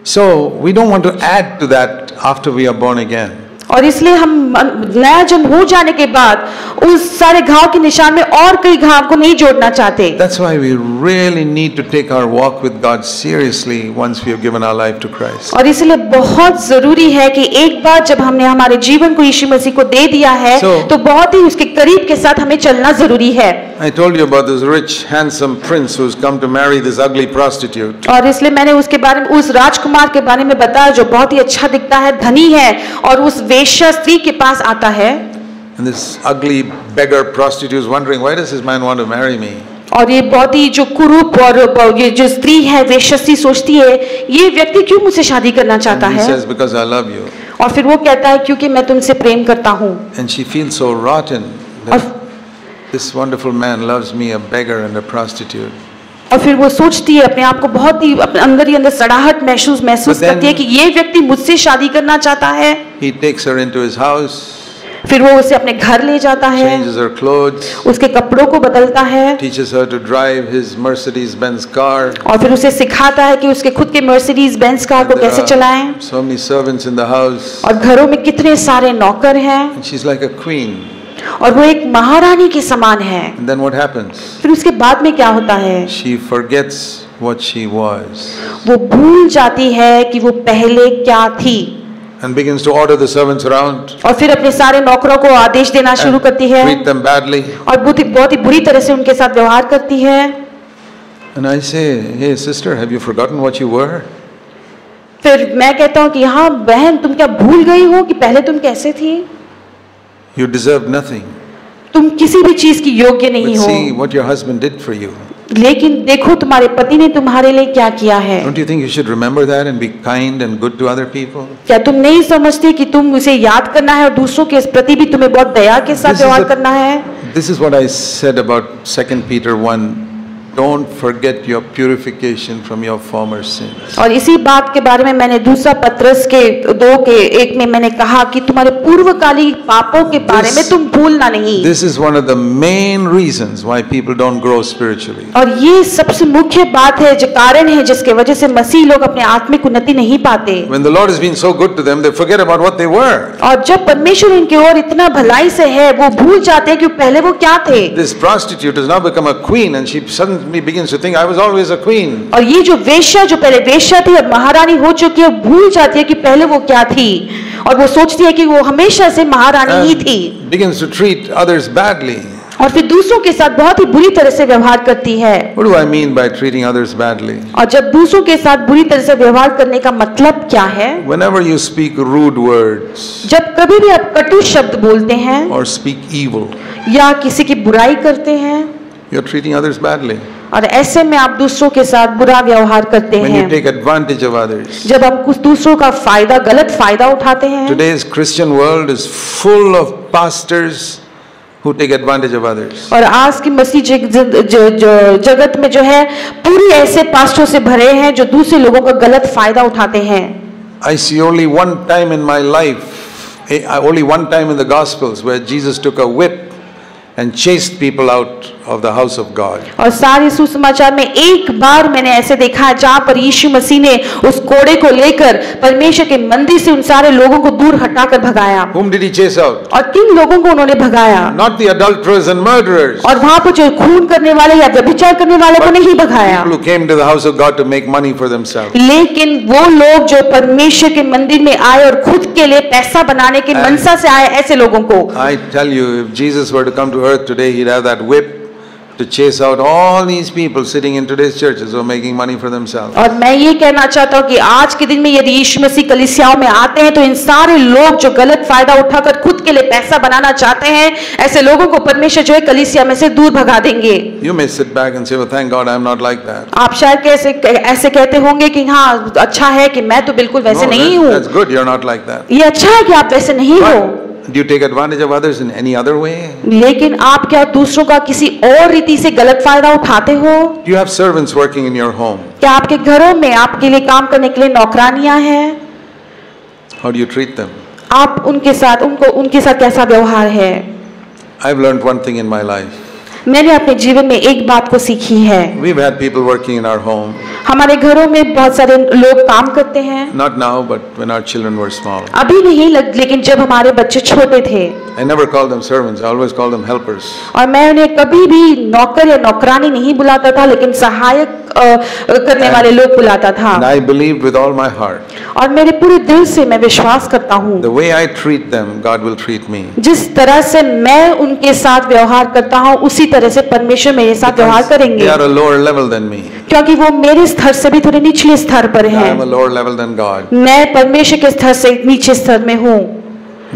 A: So we don't want to add to that after we are born again.
B: और इसलिए हम नया जन्म हो जाने के बाद उस सारे घाव के निशान में और कई घाव को नहीं जोड़ना चाहते।
A: That's why we really need to take our walk with God seriously once we have given our life to Christ.
B: और इसलिए बहुत जरूरी है कि एक बार जब हमने हमारे जीवन को यीशु मसीह को दे दिया है तो बहुत ही उसके करीब के साथ हमें चलना जरूरी है।
A: I told you about this rich, handsome prince who's come to marry this ugly prostitute.
B: और इसलिए मैंने उसके बारे में, उस राजकुमार के बारे में बताया जो बहुत ही अच्छा दिखता है, धनी है और उस वेश्या स्त्री के पास आता है।
A: And this ugly beggar prostitute is wondering, why does this man want to marry me?
B: और ये बहुत ही जो कुरूप और ये जो स्त्री है वेश्या स्त्री सोचती है ये व्यक्ति क्यों मुझसे शादी करना चाहता
A: And he
B: है?
A: says, because I love you.
B: और फिर वो कहता है क्योंकि मैं तुमसे प्रेम करता हूँ।
A: And she feels so rotten.
B: और
A: this wonderful man loves me, a beggar and a prostitute.
B: और फिर वो सोचती है अपने आप को बहुत ही अपने अंदर ही अंदर सड़ाहट महसूस करती है कि ये व्यक्ति मुझसे शादी करना चाहता है।
A: He takes her into his house.
B: फिर वो उसे अपने घर ले जाता है,
A: changes her clothes,
B: उसके कपड़ों को बदलता है,
A: teaches her to drive his Mercedes-Benz car,
B: और फिर उसे सिखाता है कि उसके खुद के मर्सिडीज बेंज कार को कैसे चलाएं।
A: So many servants in the house.
B: और घरों में कितने सारे नौकर हैं।
A: And she's like a queen.
B: और वो एक महारानी के समान है।
A: And then what happens?
B: फिर उसके बाद में क्या होता है?
A: She forgets what she was.
B: वो भूल जाती है कि वो पहले क्या थी।
A: And begins to order the servants around.
B: और फिर अपने सारे नौकरों को आदेश देना शुरू करती है।
A: Treat them badly.
B: और बहुत ही बुरी तरह से उनके साथ व्यवहार करती है।
A: And I say, hey sister, have you forgotten what you were?
B: फिर मैं कहता हूँ कि हाँ बहन, तुम क्या भूल गई हो कि पहले तुम कैसे थी?
A: You deserve nothing.
B: तुम किसी भी चीज की योग्य नहीं
A: But
B: हो।
A: see what your husband did for you.
B: लेकिन देखो तुम्हारे पति ने तुम्हारे लिए क्या किया है।
A: Don't you think you should remember that and be kind and good to other people?
B: क्या तुम नहीं समझते कि तुम उसे याद करना है और दूसरों के प्रति भी तुम्हें बहुत दया के साथ व्यवहार करना है?
A: This is what I said about 2 Peter 1. Don't forget your purification from your former sins.
B: और इसी बात के बारे में मैंने दूसरा पत्रस के 2:1 में मैंने कहा कि तुम्हारे पूर्वकालिक पापों के बारे में तुम भूलना नहीं।
A: This is one of the main reasons why people don't grow spiritually.
B: और ये सबसे मुख्य बात है, जो कारण है जिसके वजह से मसीह लोग अपने आत्मिक उन्नति नहीं पाते।
A: When the Lord has been so good to them, they forget about what they were.
B: और जब परमेश्वर इनकी ओर इतना भलाई से है, वो भूल जाते हैं कि पहले वो क्या थे।
A: This prostitute has now become a queen, and she suddenly begins to think, I was always a queen.
B: और ये जो वेश्या जो पहले वेश्या थी अब महारानी हो चुकी है, भूल जाती है कि पहले वो क्या थी, और वो सोचती है कि वो हमेशा से महारानी ही थी।
A: Begins to treat others badly.
B: और फिर दूसरों के साथ बहुत ही बुरी तरह से व्यवहार करती है।
A: What do I mean by treating others badly?
B: और जब दूसरों के साथ बुरी तरह से व्यवहार करने का मतलब क्या है?
A: Whenever you speak rude words,
B: जब कभी भी आप कटु शब्द बोलते हैं
A: or speak evil,
B: या किसी की बुराई करते हैं,
A: you're treating others badly.
B: और ऐसे में आप दूसरों के साथ बुरा व्यवहार करते
A: When
B: हैं।
A: you take advantage of others.
B: जब आप कुछ दूसरों का फायदा, गलत फायदा उठाते हैं।
A: Today's Christian world is full of pastors who take advantage of others.
B: और आज की मसीह जगत में जो है पूरी ऐसे पास्टरों से भरे हैं जो दूसरे लोगों का गलत फायदा उठाते हैं।
A: I see only one time in my life, only one time in the Gospels where Jesus took a whip and chased people out of the house of God.
B: और सारे सुसमाचार में एक बार मैंने ऐसे देखा है जहाँ पर यीशु मसीह ने उस कोड़े को लेकर परमेश्वर के मंदिर से उन सारे लोगों को दूर हटाकर भगाया।
A: Whom did he chase out?
B: और किन लोगों को उन्होंने भगाया?
A: Not the adulterers and murderers.
B: और वहाँ पर जो खून करने वाले या व्यभिचार करने वाले को नहीं भगाया।
A: People who came to the house of God to make money for themselves.
B: लेकिन वो लोग जो परमेश्वर के मंदिर में आए और खुद के लिए पैसा बनाने की मनसा से आए, ऐसे लोगों को
A: I tell you, if Jesus were to come to earth today, he'd have that whip to chase out all these people sitting in today's churches who are making money for themselves.
B: और मैं ये कहना चाहता हूँ कि आज के दिन में यदि यीशु मसीह कलीसियाओं में आते हैं तो इन सारे लोग जो गलत फायदा उठाकर खुद के लिए पैसा बनाना चाहते हैं, ऐसे लोगों को परमेश्वर जो है कलीसिया में से दूर भगा देंगे।
A: You may sit back and say, well, thank God I'm not like that.
B: आप शायद ऐसे कहते होंगे कि हाँ अच्छा है कि मैं तो बिल्कुल वैसे नहीं हूँ।
A: That's good, you're not like that.
B: ये अच्छा है कि आप वैसे नहीं हो।
A: Do you take advantage of others in any other way?
B: लेकिन आप क्या दूसरों का किसी और रीति से गलत फायदा उठाते हो?
A: Do you have servants working in your home?
B: क्या आपके घरों में आपके लिए काम करने के लिए नौकरानियां हैं?
A: How do you treat them?
B: आप उनके साथ कैसा व्यवहार है?
A: I've learned one thing in my life.
B: मैंने अपने जीवन में एक बात को सीखी है।
A: We've had people working in our home.
B: हमारे घरों में बहुत सारे लोग काम करते हैं।
A: Not now, but when our children were small.
B: अभी नहीं लेकिन जब हमारे बच्चे छोटे थे।
A: I never called them servants. I always called them helpers.
B: और मैं उन्हें कभी भी नौकर या नौकरानी नहीं बुलाता था, लेकिन सहायक करने वाले लोग बुलाता था।
A: And I believed with all my heart.
B: और मेरे पूरे दिल से मैं विश्वास करता हूँ।
A: The way I treat them, God will treat me.
B: जिस तरह से मैं उनके साथ व्यवहार करता हूँ, उसी तरह से परमेश्वर मेरे साथ व्यवहार करेंगे।
A: They are a lower level than me.
B: क्योंकि वो मेरे स्तर से भी थोड़े निचले स्तर पर हैं।
A: I am a lower level than God.
B: मैं परमेश्वर के स्तर से नीचे स्तर में हूँ।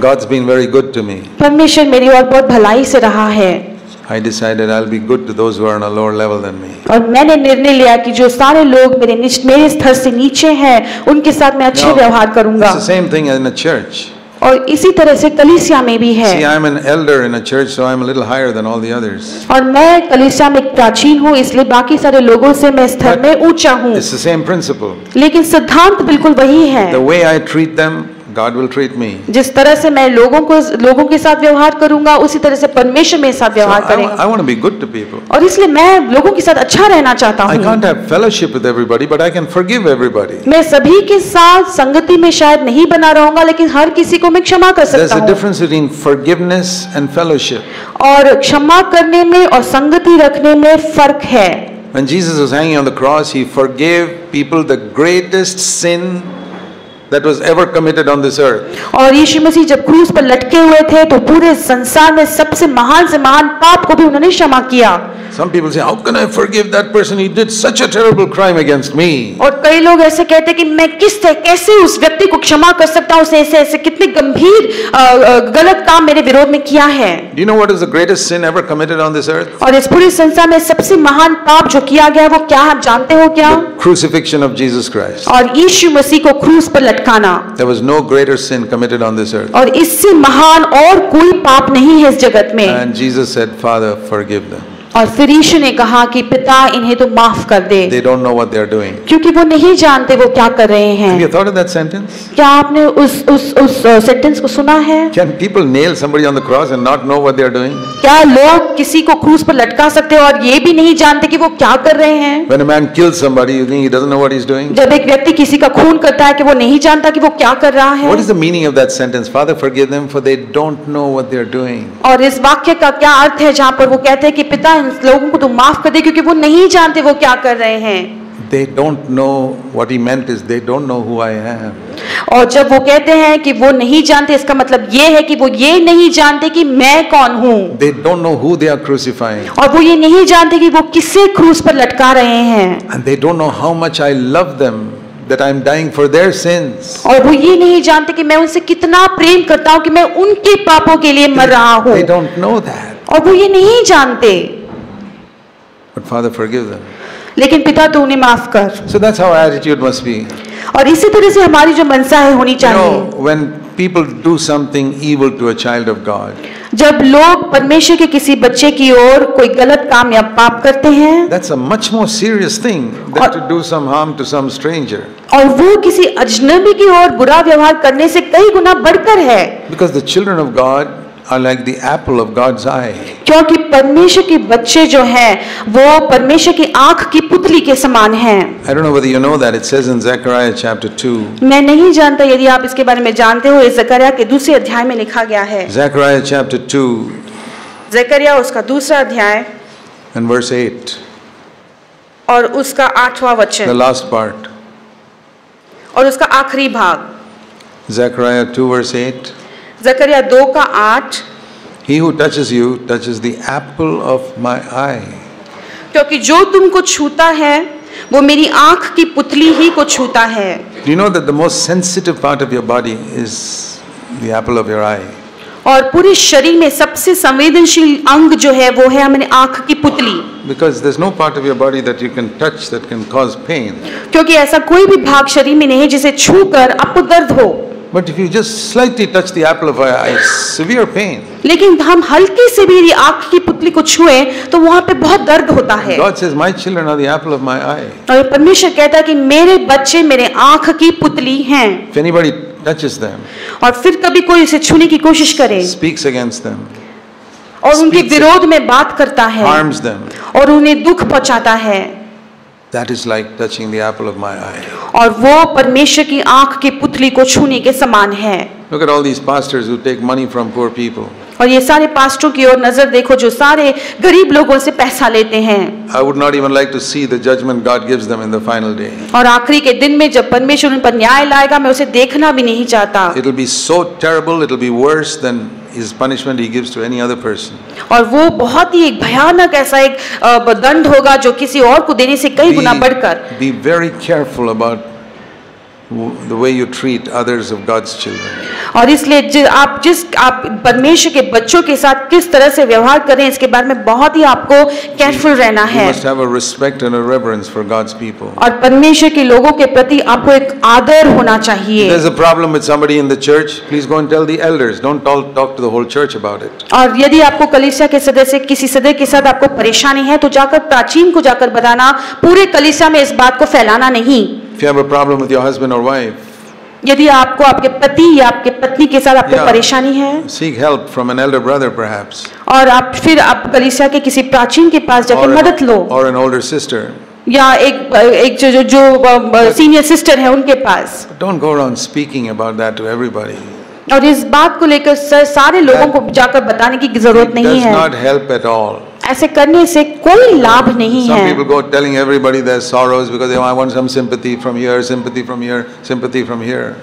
A: God's been very good to me.
B: परमेश्वर मेरी ओर बहुत भलाई से रहा है।
A: I decided I'll be good to those who are on a lower level than me.
B: और मैंने निर्णय लिया कि जो सारे लोग मेरे स्तर से नीचे हैं, उनके साथ मैं अच्छे व्यवहार करूंगा।
A: It's the same thing in a church.
B: और इसी तरह से कलीसिया में भी है।
A: See, I'm an elder in a church, so I'm a little higher than all the others.
B: और मैं कलीसिया में एक प्राचीन हूँ, इसलिए बाकी सारे लोगों से मैं स्तर में ऊंचा हूँ।
A: It's the same principle.
B: लेकिन सिद्धांत बिल्कुल वही है।
A: The way I treat them, God will treat me.
B: जिस तरह से मैं लोगों के साथ व्यवहार करूंगा, उसी तरह से परमेश्वर मेरे साथ
A: So
B: व्यवहार करेगा।
A: I want to be good to people.
B: और इसलिए मैं लोगों के साथ अच्छा रहना चाहता
A: I
B: हूँ।
A: can't have fellowship with everybody, but I can forgive everybody.
B: मैं सभी के साथ संगति में शायद नहीं बना रहूंगा, लेकिन हर किसी को मैं क्षमा कर
A: There's
B: सकता
A: a
B: हूँ।
A: difference between forgiveness and fellowship.
B: और क्षमा करने में और संगति रखने में फर्क है।
A: When Jesus was hanging on the cross, he forgave people the greatest sin that was ever committed on this earth.
B: और यीशु मसीह जब क्रूस पर लटके हुए थे तो पूरे संसार में सबसे महान से महान पाप को भी उन्होंने क्षमा किया।
A: Some people say, how can I forgive that person? He did such a terrible crime against me.
B: और कई लोग ऐसे कहते हैं कि मैं कैसे उस व्यक्ति को क्षमा कर सकता हूँ, उसने ऐसे कितने गंभीर गलत काम मेरे विरोध में किया है।
A: Do you know what is the greatest sin ever committed on this earth?
B: और इस पूरे संसार में सबसे महान पाप जो किया गया वो क्या, आप जानते हो क्या?
A: The crucifixion of Jesus Christ.
B: और यीशु मसीह को क्रूस पर लटकाना।
A: There was no greater sin committed on this earth.
B: और इससे महान और कोई पाप नहीं है इस जगत में।
A: And Jesus said, Father, forgive them.
B: और फिर यीशु ने कहा कि पिता इन्हें तो माफ कर दे,
A: They don't know what they are doing.
B: क्योंकि वो नहीं जानते वो क्या कर रहे
A: Have you
B: हैं।
A: thought of that sentence?
B: क्या आपने उस सेंटेंस को सुना है?
A: Can people nail somebody on the cross and not know what they are doing?
B: क्या लोग किसी को क्रूस पर लटका सकते हैं और ये भी नहीं जानते कि वो क्या कर रहे हैं?
A: When a man kills somebody, you think he doesn't know what he's doing?
B: जब एक व्यक्ति किसी का खून करता है कि वो नहीं जानता कि वो क्या कर रहा है।
A: What is the meaning of that sentence? Father, forgive them, for they don't know what they are doing.
B: और इस वाक्य का क्या अर्थ है जहाँ पर वो कहते हैं कि पिता इन लोगों को तो माफ कर दे क्योंकि वो नहीं जानते वो क्या कर रहे हैं।
A: They don't know, what he meant is they don't know who I am.
B: और जब वो कहते हैं कि वो नहीं जानते, इसका मतलब ये है कि वो ये नहीं जानते कि मैं कौन हूँ।
A: They don't know who they are crucifying.
B: और वो ये नहीं जानते कि वो किसे क्रूस पर लटका रहे हैं।
A: And they don't know how much I love them, that I am dying for their sins.
B: और वो ये नहीं जानते कि मैं उनसे कितना प्रेम करता हूँ कि मैं उनके पापों के लिए मर रहा हूँ।
A: They don't know that.
B: और वो ये नहीं जानते।
A: But Father, forgive them.
B: लेकिन पिता तू उन्हें माफ कर।
A: So that's how our attitude must be.
B: और इसी तरह से हमारी जो मनसा है होनी
A: You
B: चाहिए।
A: know, when people do something evil to a child of God,
B: जब लोग परमेश्वर के किसी बच्चे की ओर कोई गलत काम या पाप करते हैं,
A: that's a much more serious thing than to do some harm to some stranger.
B: और वो किसी अजनबी की ओर बुरा व्यवहार करने से कई गुना बढ़कर है।
A: Because the children of God are like the apple of God's eye.
B: क्योंकि परमेश्वर के बच्चे जो हैं वो परमेश्वर की आंख की पुतली के समान हैं।
A: I don't know whether you know that. It says in Zechariah chapter 2.
B: मैं नहीं जानता यदि आप इसके बारे में जानते हो, इस जकरिया के दूसरे अध्याय में लिखा गया है।
A: Zechariah chapter 2
B: जकरिया उसका दूसरा अध्याय
A: and verse 8.
B: और उसका 8वां
A: The
B: वचन
A: last part.
B: और उसका आखिरी भाग।
A: Zechariah 2 verse 8.
B: जकरिया 2 का 8।
A: He who touches you touches the apple of my eye.
B: क्योंकि जो तुमको छूता है वो मेरी आंख की पुतली ही को छूता है।
A: Do you know that the most sensitive part of your body is the apple of your eye?
B: और पूरे शरीर में सबसे संवेदनशील अंग जो है वो है हमारी आंख की पुतली।
A: Because there's no part of your body that you can touch that can cause pain.
B: क्योंकि ऐसा कोई भी भाग शरीर में नहीं है जिसे छूकर आपको दर्द हो।
A: But if you just slightly touch the apple of my eye, severe pain.
B: लेकिन हम हल्के से भी आंख की पुतली को छुए तो वहां पे बहुत दर्द होता है।
A: God says, my children are the apple of my eye.
B: और परमेश्वर कहता है कि मेरे बच्चे मेरे आंख की पुतली हैं।
A: If anybody touches them,
B: और फिर कभी कोई इसे छूने की कोशिश करे
A: speaks against them,
B: और उनके
A: speaks
B: विरोध में बात करता है
A: harms them,
B: और उन्हें दुख पहुंचाता है,
A: that is like touching the apple of my eye.
B: और वो परमेश्वर की आंख की पुतली को छूने के समान है।
A: Look at all these pastors who take money from poor people.
B: और ये सारे पास्टरों की ओर नजर देखो जो सारे गरीब लोगों से पैसा लेते हैं।
A: I would not even like to see the judgment God gives them in the final day.
B: और आखिरी के दिन में जब परमेश्वर उन पर न्याय लाएगा मैं उसे देखना भी नहीं चाहता।
A: It will be so terrible, it will be worse than his punishment he gives to any other person.
B: और वो बहुत ही एक भयानक ऐसा एक दंड होगा जो किसी और को देने से कई गुना बढ़कर।
A: Be very careful about the way you treat others of God's children.
B: और इसलिए आप परमेश्वर के बच्चों के साथ किस तरह से व्यवहार करें, इसके बारे में बहुत ही आपको केयरफुल रहना
A: You
B: है।
A: must have a respect and a reverence for God's people.
B: और परमेश्वर के लोगों के प्रति आपको एक आदर होना
A: If
B: चाहिए।
A: there's a problem with somebody in the church, please go and tell the elders. Don't talk to the whole church about it.
B: और यदि आपको कलीसिया के सदस्य किसी सदस्य के साथ आपको परेशानी है तो जाकर प्राचीन को जाकर बताना, पूरे कलीसिया में इस बात को फैलाना नहीं।
A: If you have a problem with your husband or wife,
B: यदि आपको आपके पति या आपके पत्नी के साथ आपको परेशानी है,
A: seek help from an elder brother perhaps.
B: और आप कलीसिया के किसी प्राचीन के पास जाकर मदद लो,
A: Or an older sister.
B: या एक जो सीनियर सिस्टर है उनके पास।
A: But don't go around speaking about that to everybody.
B: और इस बात को लेकर सारे लोगों को जाकर बताने की जरूरत
A: It
B: नहीं
A: does
B: है।
A: not help at all.
B: ऐसे करने से कोई लाभ नहीं
A: Some
B: है।
A: people go telling everybody their sorrows because I want some sympathy from here, sympathy from here, sympathy from here.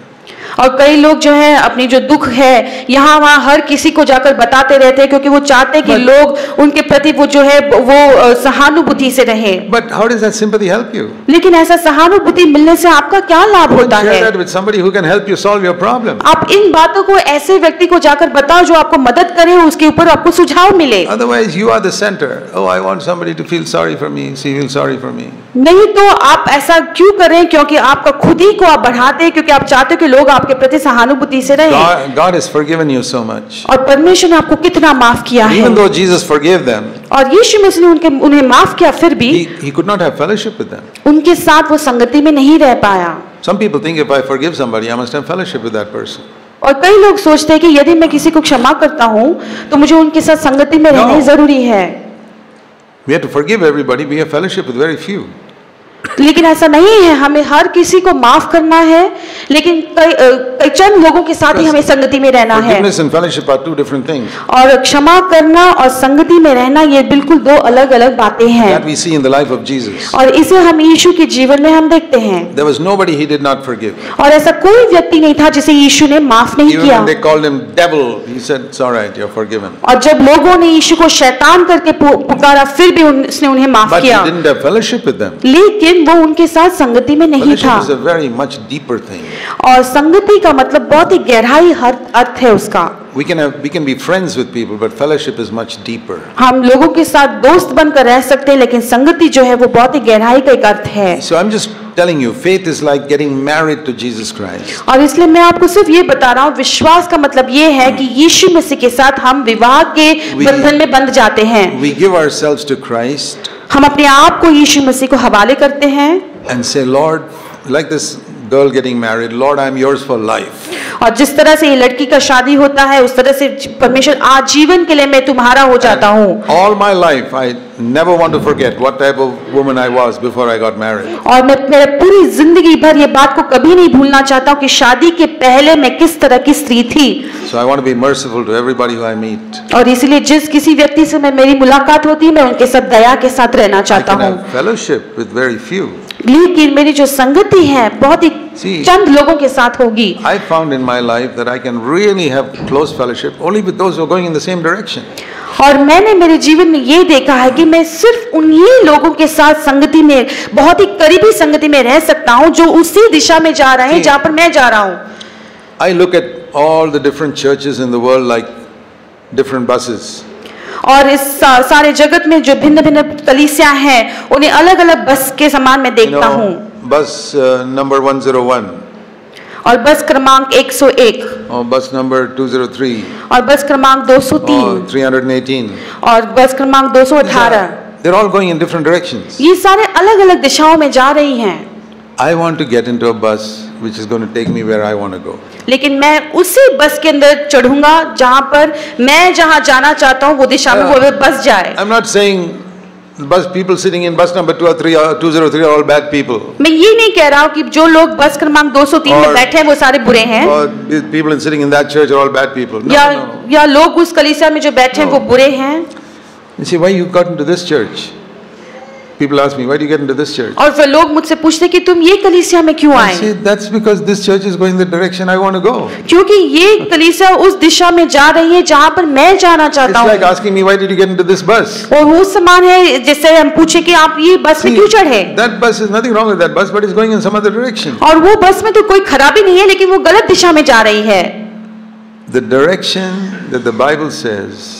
B: और कई लोग जो है अपनी जो दुख है यहाँ वहाँ हर किसी को जाकर बताते रहते हैं, क्योंकि वो चाहते हैं कि लोग उनके प्रति वो जो है वो सहानुभूति से रहे।
A: But how does that sympathy help you?
B: लेकिन ऐसा सहानुभूति मिलने से आपका क्या लाभ होता
A: Share
B: है?
A: that with somebody who can help you solve your problem.
B: आप इन बातों को ऐसे व्यक्ति को जाकर बताओ जो आपको मदद करे, उसके ऊपर आपको सुझाव मिले।
A: Otherwise, you are the center. Oh, I want somebody to feel sorry for me. She feels sorry for me.
B: नहीं तो आप ऐसा क्यों करें? क्योंकि आपका खुद ही को आप बढ़ाते हैं, क्योंकि आप चाहते हो कि लोग आपके प्रति सहानुभूति से रहें।
A: God has forgiven you so much.
B: और परमेश्वर ने आपको कितना माफ किया है।
A: Even though Jesus forgave them,
B: और यीशु मसीह ने उन्हें माफ किया, फिर भी
A: he could not have fellowship with them.
B: उनके साथ वो संगति में नहीं रह पाया।
A: Some people think if I forgive somebody, I must have fellowship with that person.
B: और कई लोग सोचते हैं कि यदि मैं किसी को क्षमा करता हूँ तो मुझे उनके साथ संगति में रहना ही जरूरी है।
A: We have to forgive everybody. We have fellowship with very few.
B: लेकिन ऐसा नहीं है, हमें हर किसी को माफ करना है, लेकिन कई चंद लोगों के साथ ही हमें संगति में रहना है।
A: Forgiveness and fellowship are two different things.
B: और क्षमा करना और संगति में रहना ये बिल्कुल दो अलग-अलग बातें हैं।
A: That we see in the life of Jesus.
B: और इसे हम यीशु के जीवन में हम देखते हैं।
A: There was nobody he did not forgive.
B: और ऐसा कोई व्यक्ति नहीं था जिसे यीशु ने माफ नहीं
A: Even
B: किया।
A: when they called him devil, he said, "It's all right, you're forgiven."
B: और जब लोगों ने यीशु को शैतान करके पुकारा, फिर भी उसने उन्हें माफ
A: But
B: किया।
A: he didn't have fellowship with them.
B: लेकिन वो उनके साथ संगति में नहीं
A: Fellowship
B: था।
A: is a very much deeper thing.
B: और संगति का मतलब बहुत ही गहराई हर अर्थ है उसका।
A: We can be friends with people, but fellowship is much deeper.
B: हम लोगों के साथ दोस्त बनकर रह सकते हैं, लेकिन संगति जो है वो बहुत ही गहराई का एक अर्थ है।
A: So I'm just telling you, faith is like getting married to Jesus Christ.
B: और इसलिए मैं आपको सिर्फ ये बता रहा हूँ, विश्वास का मतलब ये है कि यीशु मसीह के साथ हम विवाह के बंधन में बंध जाते हैं।
A: We give ourselves to Christ.
B: हम अपने आप को यीशु मसीह को हवाले करते हैं।
A: And say, Lord, like this girl getting married, Lord, I'm yours for life.
B: और जिस तरह से ये लड़की का शादी होता है, उस तरह से परमेश्वर आजीवन के लिए मैं तुम्हारा हो जाता हूँ।
A: All my life, I never want to forget what type of woman I was before I got married.
B: और मैं मेरे पूरी जिंदगी भर ये बात को कभी नहीं भूलना चाहता हूँ कि शादी के पहले मैं किस तरह की स्त्री थी।
A: So I want to be merciful to everybody who I meet.
B: और इसीलिए जिस किसी व्यक्ति से मेरी मुलाकात होती है, मैं उनके साथ दया के साथ रहना
A: I
B: चाहता
A: can
B: हूँ।
A: have fellowship with very few.
B: लेकिन मेरी जो संगति है बहुत ही चंद लोगों के साथ होगी।
A: I found in my life that I can really have close fellowship only with those who are going in the same direction.
B: और मैंने मेरे जीवन में ये देखा है कि मैं सिर्फ उन्हीं लोगों के साथ संगति में, बहुत ही करीबी संगति में रह सकता हूँ जो उसी दिशा में जा रहे हैं जहाँ पर मैं जा रहा हूँ।
A: I look at all the different churches in the world like different buses.
B: और इस सारे जगत में जो भिन्न भिन्न कलीसियां हैं, उन्हें अलग अलग बस के समान मैं देखता हूँ।
A: Bus number 101.
B: और बस क्रमांक 101,
A: or bus number 203.
B: और बस क्रमांक 203,
A: or 318.
B: और बस क्रमांक 218।
A: They're all going in different directions.
B: ये सारे अलग अलग दिशाओं में जा रही हैं।
A: I want to get into a bus which is going to take me where I want to go.
B: लेकिन मैं उसी बस के अंदर चढ़ूंगा जहां पर मैं जहां जाना चाहता हूं वो दिशा में वो बस जाए।
A: I'm not saying bus people sitting in bus number 203 or 203 are all bad people.
B: मैं ये नहीं कह रहा हूँ कि जो लोग बस क्रमांक 203 में बैठे हैं वो सारे बुरे हैं।
A: Or people sitting in that church are all bad people. No,
B: या लोग उस कलीसिया में जो बैठे हैं वो बुरे हैं।
A: You see, why you got into this church? People ask me, why do you get into this church?
B: और फिर लोग मुझसे पूछते कि तुम ये कलीसिया में क्यों
A: I
B: आए?
A: say, that's because this church is going the direction I want to go.
B: क्योंकि ये कलीसिया उस दिशा में जा रही है जहाँ पर मैं जाना
A: It's
B: चाहता
A: like
B: हूँ।
A: asking me, why did you get into this bus?
B: और वो समान है जैसे हम पूछे कि आप ये बस में क्यों चढ़े?
A: That bus is nothing wrong with that bus, but it's going in some other direction.
B: और वो बस में तो कोई खराबी नहीं है, लेकिन वो गलत दिशा में जा रही है।
A: The direction that the Bible says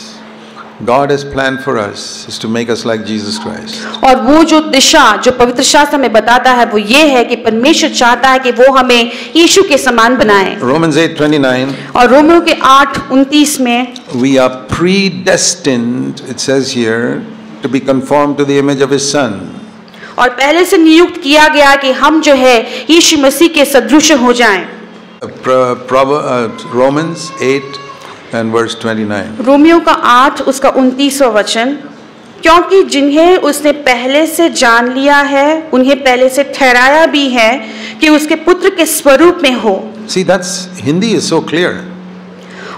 A: God has planned for us is to make us like Jesus Christ.
B: और वो जो दिशा जो पवित्र शास्त्र में बताता है वो ये है कि परमेश्वर चाहता है कि वो हमें यीशु के समान बनाए।
A: Romans 8:29.
B: और रोमियो के 8:29 में
A: We are predestined, it says here, to be conformed to the image of His Son.
B: और पहले से नियुक्त किया गया कि हम जो है यीशु मसीह के सदृश हो जाएं।
A: Romans 8 and verse 29.
B: रोमियो का 8 उसका 29वां वचन, क्योंकि जिन्हें उसने पहले से जान लिया है उन्हें पहले से ठहराया भी है कि उसके पुत्र के स्वरूप में हो।
A: See, that's Hindi is so clear.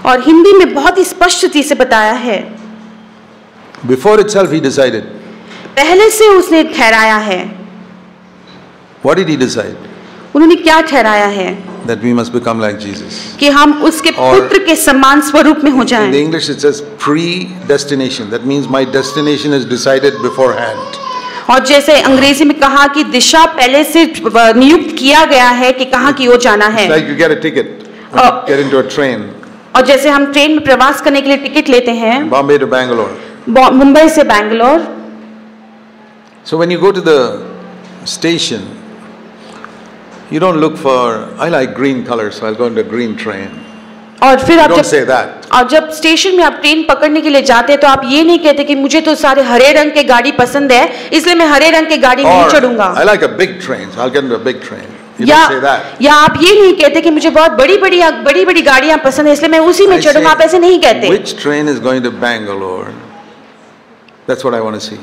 B: और हिंदी में बहुत ही स्पष्टता से बताया है।
A: Before itself he decided.
B: पहले से उसने ठहराया है।
A: What did he decide?
B: उन्होंने क्या ठहराया है?
A: That we must become like Jesus.
B: कि हम उसके पुत्र के समान स्वरूप में हो
A: In
B: जाएं।
A: the English it says predestination. That means my destination is decided beforehand.
B: और जैसे अंग्रेजी में कहा कि दिशा पहले से नियुक्त किया गया है कि कहाँ की ओर जाना है।
A: It's like you get a ticket, get into a train,
B: और जैसे हम ट्रेन में प्रवास करने के लिए टिकट लेते हैं
A: Bombay to Bangalore.
B: मुंबई से Bangalore.
A: So when you go to the station, you don't look for, I like green color, so I'll go into a green train.
B: और फिर आप
A: Don't say that.
B: और जब स्टेशन में आप ट्रेन पकड़ने के लिए जाते हैं तो आप ये नहीं कहते कि मुझे तो सारे हरे रंग के गाड़ी पसंद है इसलिए मैं हरे रंग के गाड़ी नहीं
A: Or
B: चढ़ूंगा।
A: I like a big train, so I'll get into a big train. You
B: या
A: don't say that.
B: या आप ये नहीं कहते कि मुझे बहुत बड़ी बड़ी गाड़ियां पसंद है इसलिए मैं उसी में
A: I
B: चढ़ूंगा, आप ऐसे नहीं कहते।
A: Which train is going to Bangalore? That's what I want to see.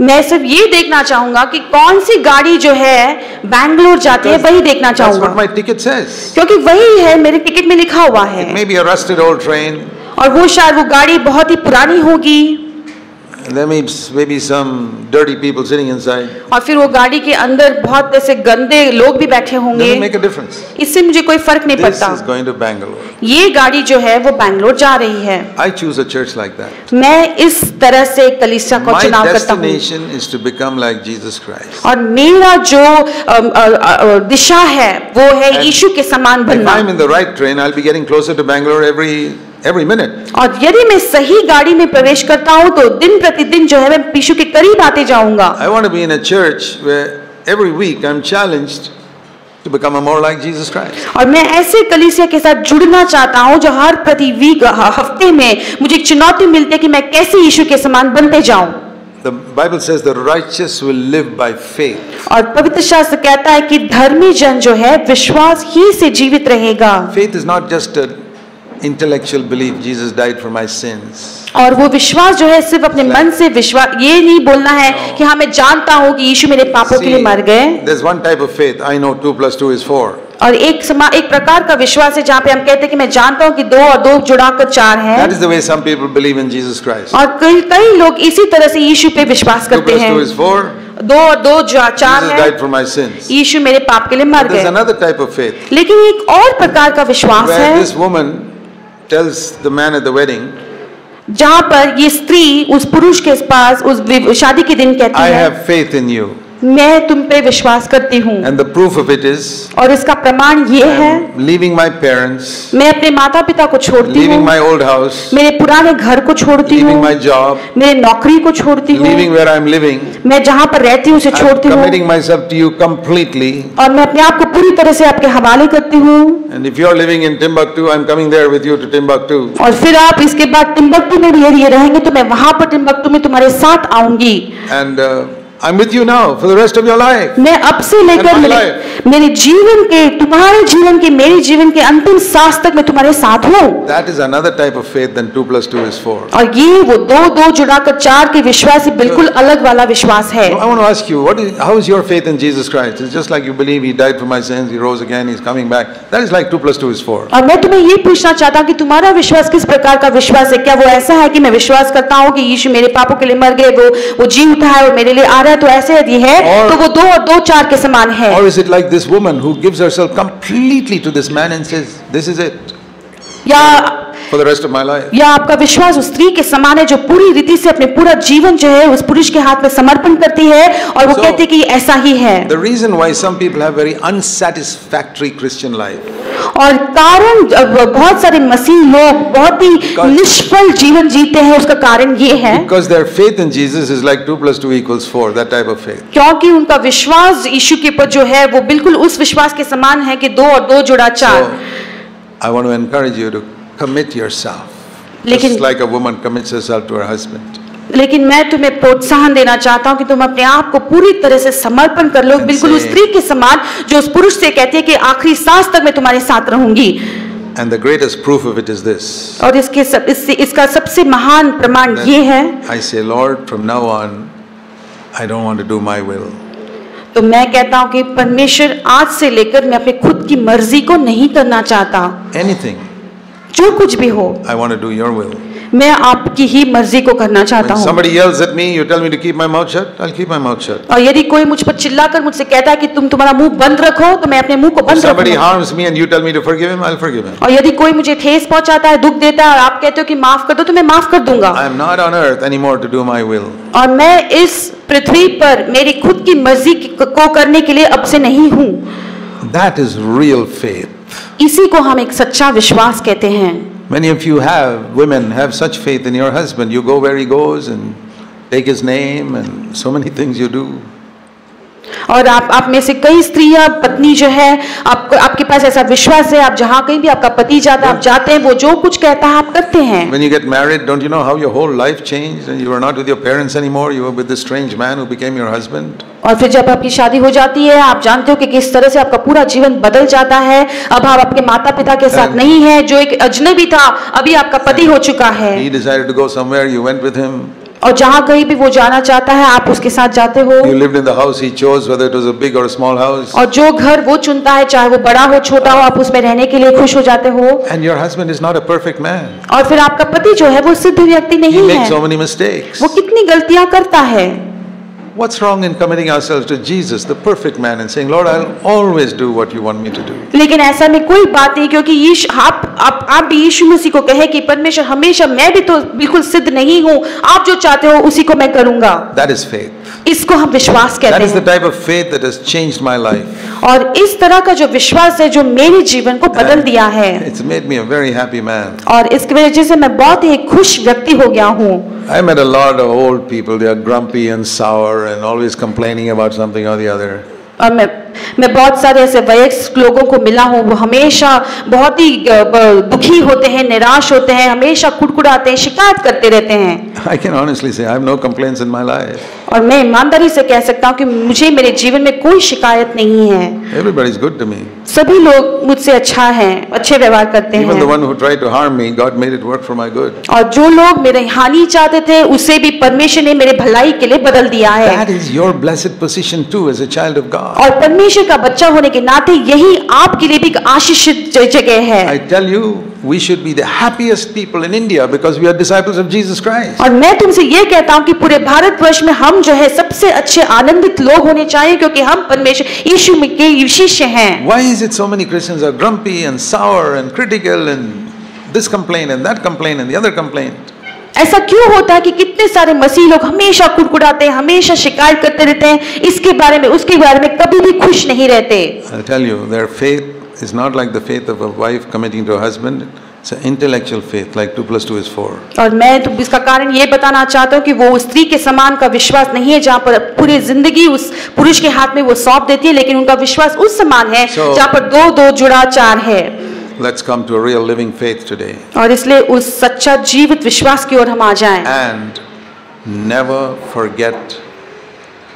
B: मैं सिर्फ ये देखना चाहूंगा कि कौन सी गाड़ी जो है बैंगलोर जाती है वही देखना
A: That's what
B: चाहूंगा,
A: my ticket says.
B: क्योंकि वही है मेरे टिकट में लिखा हुआ है।
A: It may be a rusted old train.
B: और वो शायद वो गाड़ी बहुत ही पुरानी होगी
A: There may be some dirty people sitting inside.
B: और फिर वो गाड़ी के अंदर बहुत ऐसे गंदे लोग भी बैठे होंगे।
A: Doesn't make a difference.
B: इससे मुझे कोई फर्क नहीं
A: This
B: पड़ता।
A: is going to Bangalore.
B: ये गाड़ी जो है वो बैंगलोर जा रही है।
A: I choose a church like that.
B: मैं इस तरह से कलीसिया को
A: My
B: चुनाव करता हूँ
A: destination is to become like Jesus Christ.
B: और मेरा जो दिशा है वो है यीशु के समान
A: If
B: बनना।
A: I'm in the right train, I'll be getting closer to Bangalore every minute.
B: और यदि मैं सही गाड़ी में प्रवेश करता हूँ तो दिन प्रतिदिन जो है मैं यीशु के करीब आते जाऊंगा।
A: I want to be in a church where every week I'm challenged to become more like Jesus Christ.
B: और मैं ऐसे कलीसिया के साथ जुड़ना चाहता हूँ जो हर प्रति वीक हफ्ते में मुझे एक चुनौती मिलती है कि मैं कैसे यीशु के समान बनते जाऊं।
A: The Bible says the righteous will live by faith.
B: और पवित्र शास्त्र कहता है कि धर्मी जन जो है विश्वास ही से जीवित रहेगा।
A: Faith is not just an intellectual belief Jesus died for my sins.
B: और वो विश्वास जो है सिर्फ अपने मन से विश्वास ये नहीं बोलना है कि हाँ मैं जानता हूँ कि यीशु मेरे पापों के लिए मर गए।
A: There's one type of faith. I know 2 + 2 is 4.
B: और एक प्रकार का विश्वास है जहाँ पे हम कहते हैं कि मैं जानता हूँ कि 2 और 2 जुड़ाकर 4 है।
A: That is the way some people believe in Jesus Christ.
B: और कई लोग इसी तरह से यीशु पे विश्वास
A: 2
B: करते
A: +
B: हैं।
A: 2 is 4.
B: 2 और 2 4
A: Jesus
B: है।
A: died for my sins.
B: यीशु मेरे पाप के लिए मर
A: There's
B: गए।
A: another type of faith
B: लेकिन एक और प्रकार का विश्वास
A: where
B: है
A: this woman tells the man at the wedding,
B: जहाँ पर ये स्त्री उस पुरुष के पास उस शादी के दिन कहती
A: I
B: है
A: have faith in you.
B: मैं तुम पे विश्वास करती हूँ।
A: And the proof of it is
B: और इसका प्रमाण ये है
A: I'm leaving my parents,
B: मैं अपने माता पिता को छोड़ती
A: leaving
B: हूँ,
A: my old house,
B: मेरे पुराने घर को छोड़ती हूँ,
A: leaving my job,
B: मेरे नौकरी को छोड़ती हूँ,
A: leaving where I'm living.
B: मैं जहाँ पर रहती हूँ उसे
A: I'm
B: छोड़ती हूँ
A: committing myself to you completely.
B: और मैं अपने आप को पूरी तरह से आपके हवाले करती हूँ।
A: And if you're living in Timbuktu, I'm coming there with you to Timbuktu.
B: और फिर आप इसके बाद टिम्बकटू में भी यदि रहेंगे तो मैं वहां पर टिम्बकटू में तुम्हारे साथ आऊंगी।
A: And I'm with you now for the rest of your life.
B: मैं अब से लेकर
A: And my
B: मेरे जीवन के तुम्हारे जीवन के मेरे जीवन के अंतिम सांस तक मैं तुम्हारे साथ हूँ।
A: That is another type of faith than 2 + 2 is 4.
B: और ये वो 2 जुड़ाकर 4 के विश्वास ही बिल्कुल अलग वाला विश्वास है।
A: I want to ask you, how is your faith in Jesus Christ? It's just like you believe He died for my sins, He rose again, He's coming back. That is like 2 + 2 is 4.
B: और मैं तुम्हें ये पूछना चाहता हूँ कि तुम्हारा विश्वास किस प्रकार का विश्वास है? क्या वो ऐसा है कि मैं विश्वास करता हूँ कि यीशु मेरे पापों के लिए मर गए, वो जी उठा है और मेरे लिए आ रहा है तो ऐसे यदि है तो वो 2 और 2 4 के समान है।
A: Or is it like this woman who gives herself completely to this man and says, "This is it
B: या
A: for the rest of my life"?
B: या आपका विश्वास उस स्त्री के समान है जो पूरी रीति से अपने पूरा जीवन जो है उस पुरुष के हाथ में समर्पण करती है और वो कहती है कि ऐसा ही है।
A: The reason why some people have very unsatisfactory Christian life,
B: और कारण बहुत सारे मसीह लोग बहुत ही निष्फल जीवन जीते हैं उसका कारण ये है
A: because their faith in Jesus is like 2 + 2 = 4, that type of faith.
B: क्योंकि उनका विश्वास यीशु के ऊपर जो है वो बिल्कुल उस विश्वास के समान है कि 2 और 2 जुड़ा 4।
A: I want to encourage you to commit yourself, just like a woman commits herself to her husband.
B: लेकिन मैं तुम्हें प्रोत्साहन देना चाहता हूं कि तुम अपने आप को पूरी तरह से समर्पण कर लो, बिल्कुल उस स्त्री के समान जो उस पुरुष से कहती है कि आखिरी सांस तक मैं तुम्हारे साथ रहूंगी।
A: And the greatest proof of it is this.
B: और इसका सबसे महान प्रमाण ये है,
A: I say, Lord, from now on, I don't want to do my will.
B: तो मैं कहता हूं कि परमेश्वर आज से लेकर मैं अपने खुद की मर्जी को नहीं करना चाहता।
A: Anything.
B: जो कुछ भी हो,
A: I want to do your will.
B: मैं आपकी ही मर्जी को करना चाहता
A: When
B: हूँ।
A: somebody yells at me, you tell me to keep my mouth shut, I'll keep my mouth shut.
B: और यदि कोई मुझ पर चिल्लाकर मुझसे कहता है कि तुम तुम्हारा मुंह बंद रखो तो मैं अपने मुंह को
A: If
B: बंद
A: somebody
B: रखूंगा।
A: harms me and you tell me to forgive him, I'll forgive him.
B: और यदि कोई मुझे ठेस पहुंचाता है, दुख देता है और आप कहते हो कि माफ कर दो तो मैं माफ कर दूंगा।
A: I am not on earth anymore to do my will.
B: और मैं इस पृथ्वी पर मेरी खुद की मर्जी को करने के लिए अब से नहीं हूँ।
A: That is real faith.
B: इसी को हम एक सच्चा विश्वास कहते हैं।
A: Many of you women have such faith in your husband. You go where he goes and take his name and so many things you do.
B: और आप में से कई स्त्रियां पत्नी जो है आपके पास ऐसा विश्वास है, आप जहां कहीं भी आपका पति जाता है आप जाते हैं, वो जो कुछ कहता है आप करते हैं।
A: When you get married, don't you know how your whole life changed and you were not with your parents anymore, you were with this strange man who became your husband?
B: और फिर जब आपकी शादी हो जाती है आप जानते हो कि किस तरह से आपका पूरा जीवन बदल जाता है। अब आप आपके माता पिता के साथ नहीं है, जो एक अजनबी था अभी आपका पति हो चुका है।
A: He decided to go somewhere, you went with him.
B: और जहाँ कहीं भी वो जाना चाहता है आप उसके साथ जाते हो।
A: You lived in the house he chose, whether it was a big or a small house.
B: और जो घर वो चुनता है चाहे वो बड़ा हो छोटा हो, आप उसमें रहने के लिए खुश हो जाते हो।
A: And your husband is not a perfect man.
B: और फिर आपका पति जो है वो सिद्ध व्यक्ति नहीं
A: He
B: है,
A: makes so many mistakes.
B: वो कितनी गलतियां करता है।
A: What's wrong in committing ourselves to Jesus, the perfect man, and saying, Lord, I'll always do what you want me to do?
B: लेकिन ऐसा में कोई बात नहीं, क्योंकि आप भी यीशु मसीह को कहे कि परमेश्वर हमेशा, मैं भी तो बिल्कुल सिद्ध नहीं हूँ, आप जो चाहते हो उसी को मैं करूंगा।
A: That is faith.
B: इसको हम विश्वास कहते हैं।
A: That is the type of faith that has changed my life.
B: और इस तरह का जो विश्वास है जो मेरे जीवन को बदल दिया है।
A: It's made me a very happy man.
B: और इसकी वजह से मैं बहुत ही खुश व्यक्ति हो गया हूँ।
A: I met a lot of old people. They are grumpy and sour and always complaining about something or the other.
B: और मैं बहुत सारे ऐसे वयस्क लोगों को मिला हूँ, वो हमेशा बहुत ही दुखी होते हैं, निराश होते हैं, हमेशा कुड़कुड़ाते हैं, शिकायत करते रहते हैं।
A: I can honestly say I have no complaints in my life.
B: और मैं ईमानदारी से कह सकता हूँ कि मुझे मेरे जीवन में कोई शिकायत नहीं है।
A: Everybody is good to me.
B: सभी लोग मुझसे अच्छा हैं, अच्छे व्यवहार करते हैं।
A: Even the one who tried to harm me, God made it work for my good.
B: और जो लोग मेरे हानि चाहते थे, उसे भी परमेश्वर ने मेरे भलाई के लिए बदल दिया है।
A: That is your blessed position too as a child of God.
B: और परमेश्वर का बच्चा होने के नाते यही आपके लिए भी एक आशीषित जगह है।
A: I tell you, we should be the happiest people in India because we are disciples of Jesus Christ.
B: और मैं तुमसे ये कहता हूँ कि पूरे भारतवर्ष में हम जो है सबसे अच्छे आनंदित लोग होने चाहिए, क्योंकि हम परमेश्वर यीशु के शिष्य हैं।
A: Why is it so many Christians are grumpy and sour and critical and this complaint and that complaint and the other complaint?
B: ऐसा क्यों होता है कि कितने सारे मसीह लोग हमेशा कुड़कुड़ाते हैं, हमेशा शिकायत करते रहते हैं, इसके बारे में उसके बारे में कभी भी खुश नहीं रहते।
A: I'll tell you, their faith is not like the faith of a wife committing to a husband. It's an intellectual faith, like 2 + 2 = 4.
B: और मैं तो इसका कारण ये बताना चाहता हूँ कि वो स्त्री के समान का विश्वास नहीं है जहाँ पर पूरी जिंदगी उस पुरुष के हाथ में वो सौंप देती है, लेकिन उनका विश्वास उस समान है जहाँ पर 2 जुड़ा 4 है।
A: Let's come to a real living faith today.
B: और इसलिए उस सच्चा जीवित विश्वास की ओर हम आ जाएं।
A: And never forget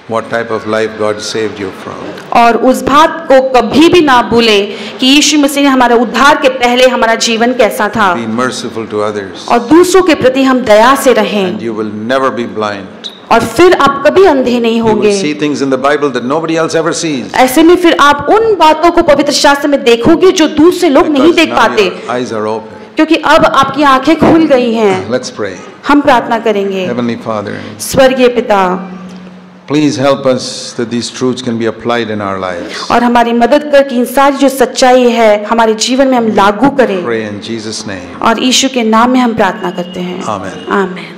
A: what type of life God saved you from.
B: और उस बात को कभी भी ना भूलें कि यीशु मसीह ने हमारे उद्धार के पहले हमारा जीवन कैसा था।
A: Be merciful to others.
B: और दूसरों के प्रति हम दया से रहें।
A: And you will never be blind.
B: और फिर आप कभी अंधे नहीं
A: You
B: होंगे।
A: will see things in the Bible that nobody else ever sees.
B: ऐसे में फिर आप उन बातों को पवित्र शास्त्र में देखोगे जो दूसरे लोग नहीं देख
A: Now
B: पाते,
A: your eyes are open.
B: क्योंकि अब आपकी आंखें खुल गई हैं।
A: Let's pray.
B: हम प्रार्थना करेंगे।
A: Heavenly Father,
B: स्वर्गीय पिता,
A: Please help us that these truths can be applied in our lives.
B: और हमारी मदद कर कि इन सारी जो सच्चाई है हमारे जीवन में हम लागू करें।
A: Pray in Jesus' name.
B: और यीशु के नाम में हम प्रार्थना करते हैं।
A: Amen.
B: आमीन।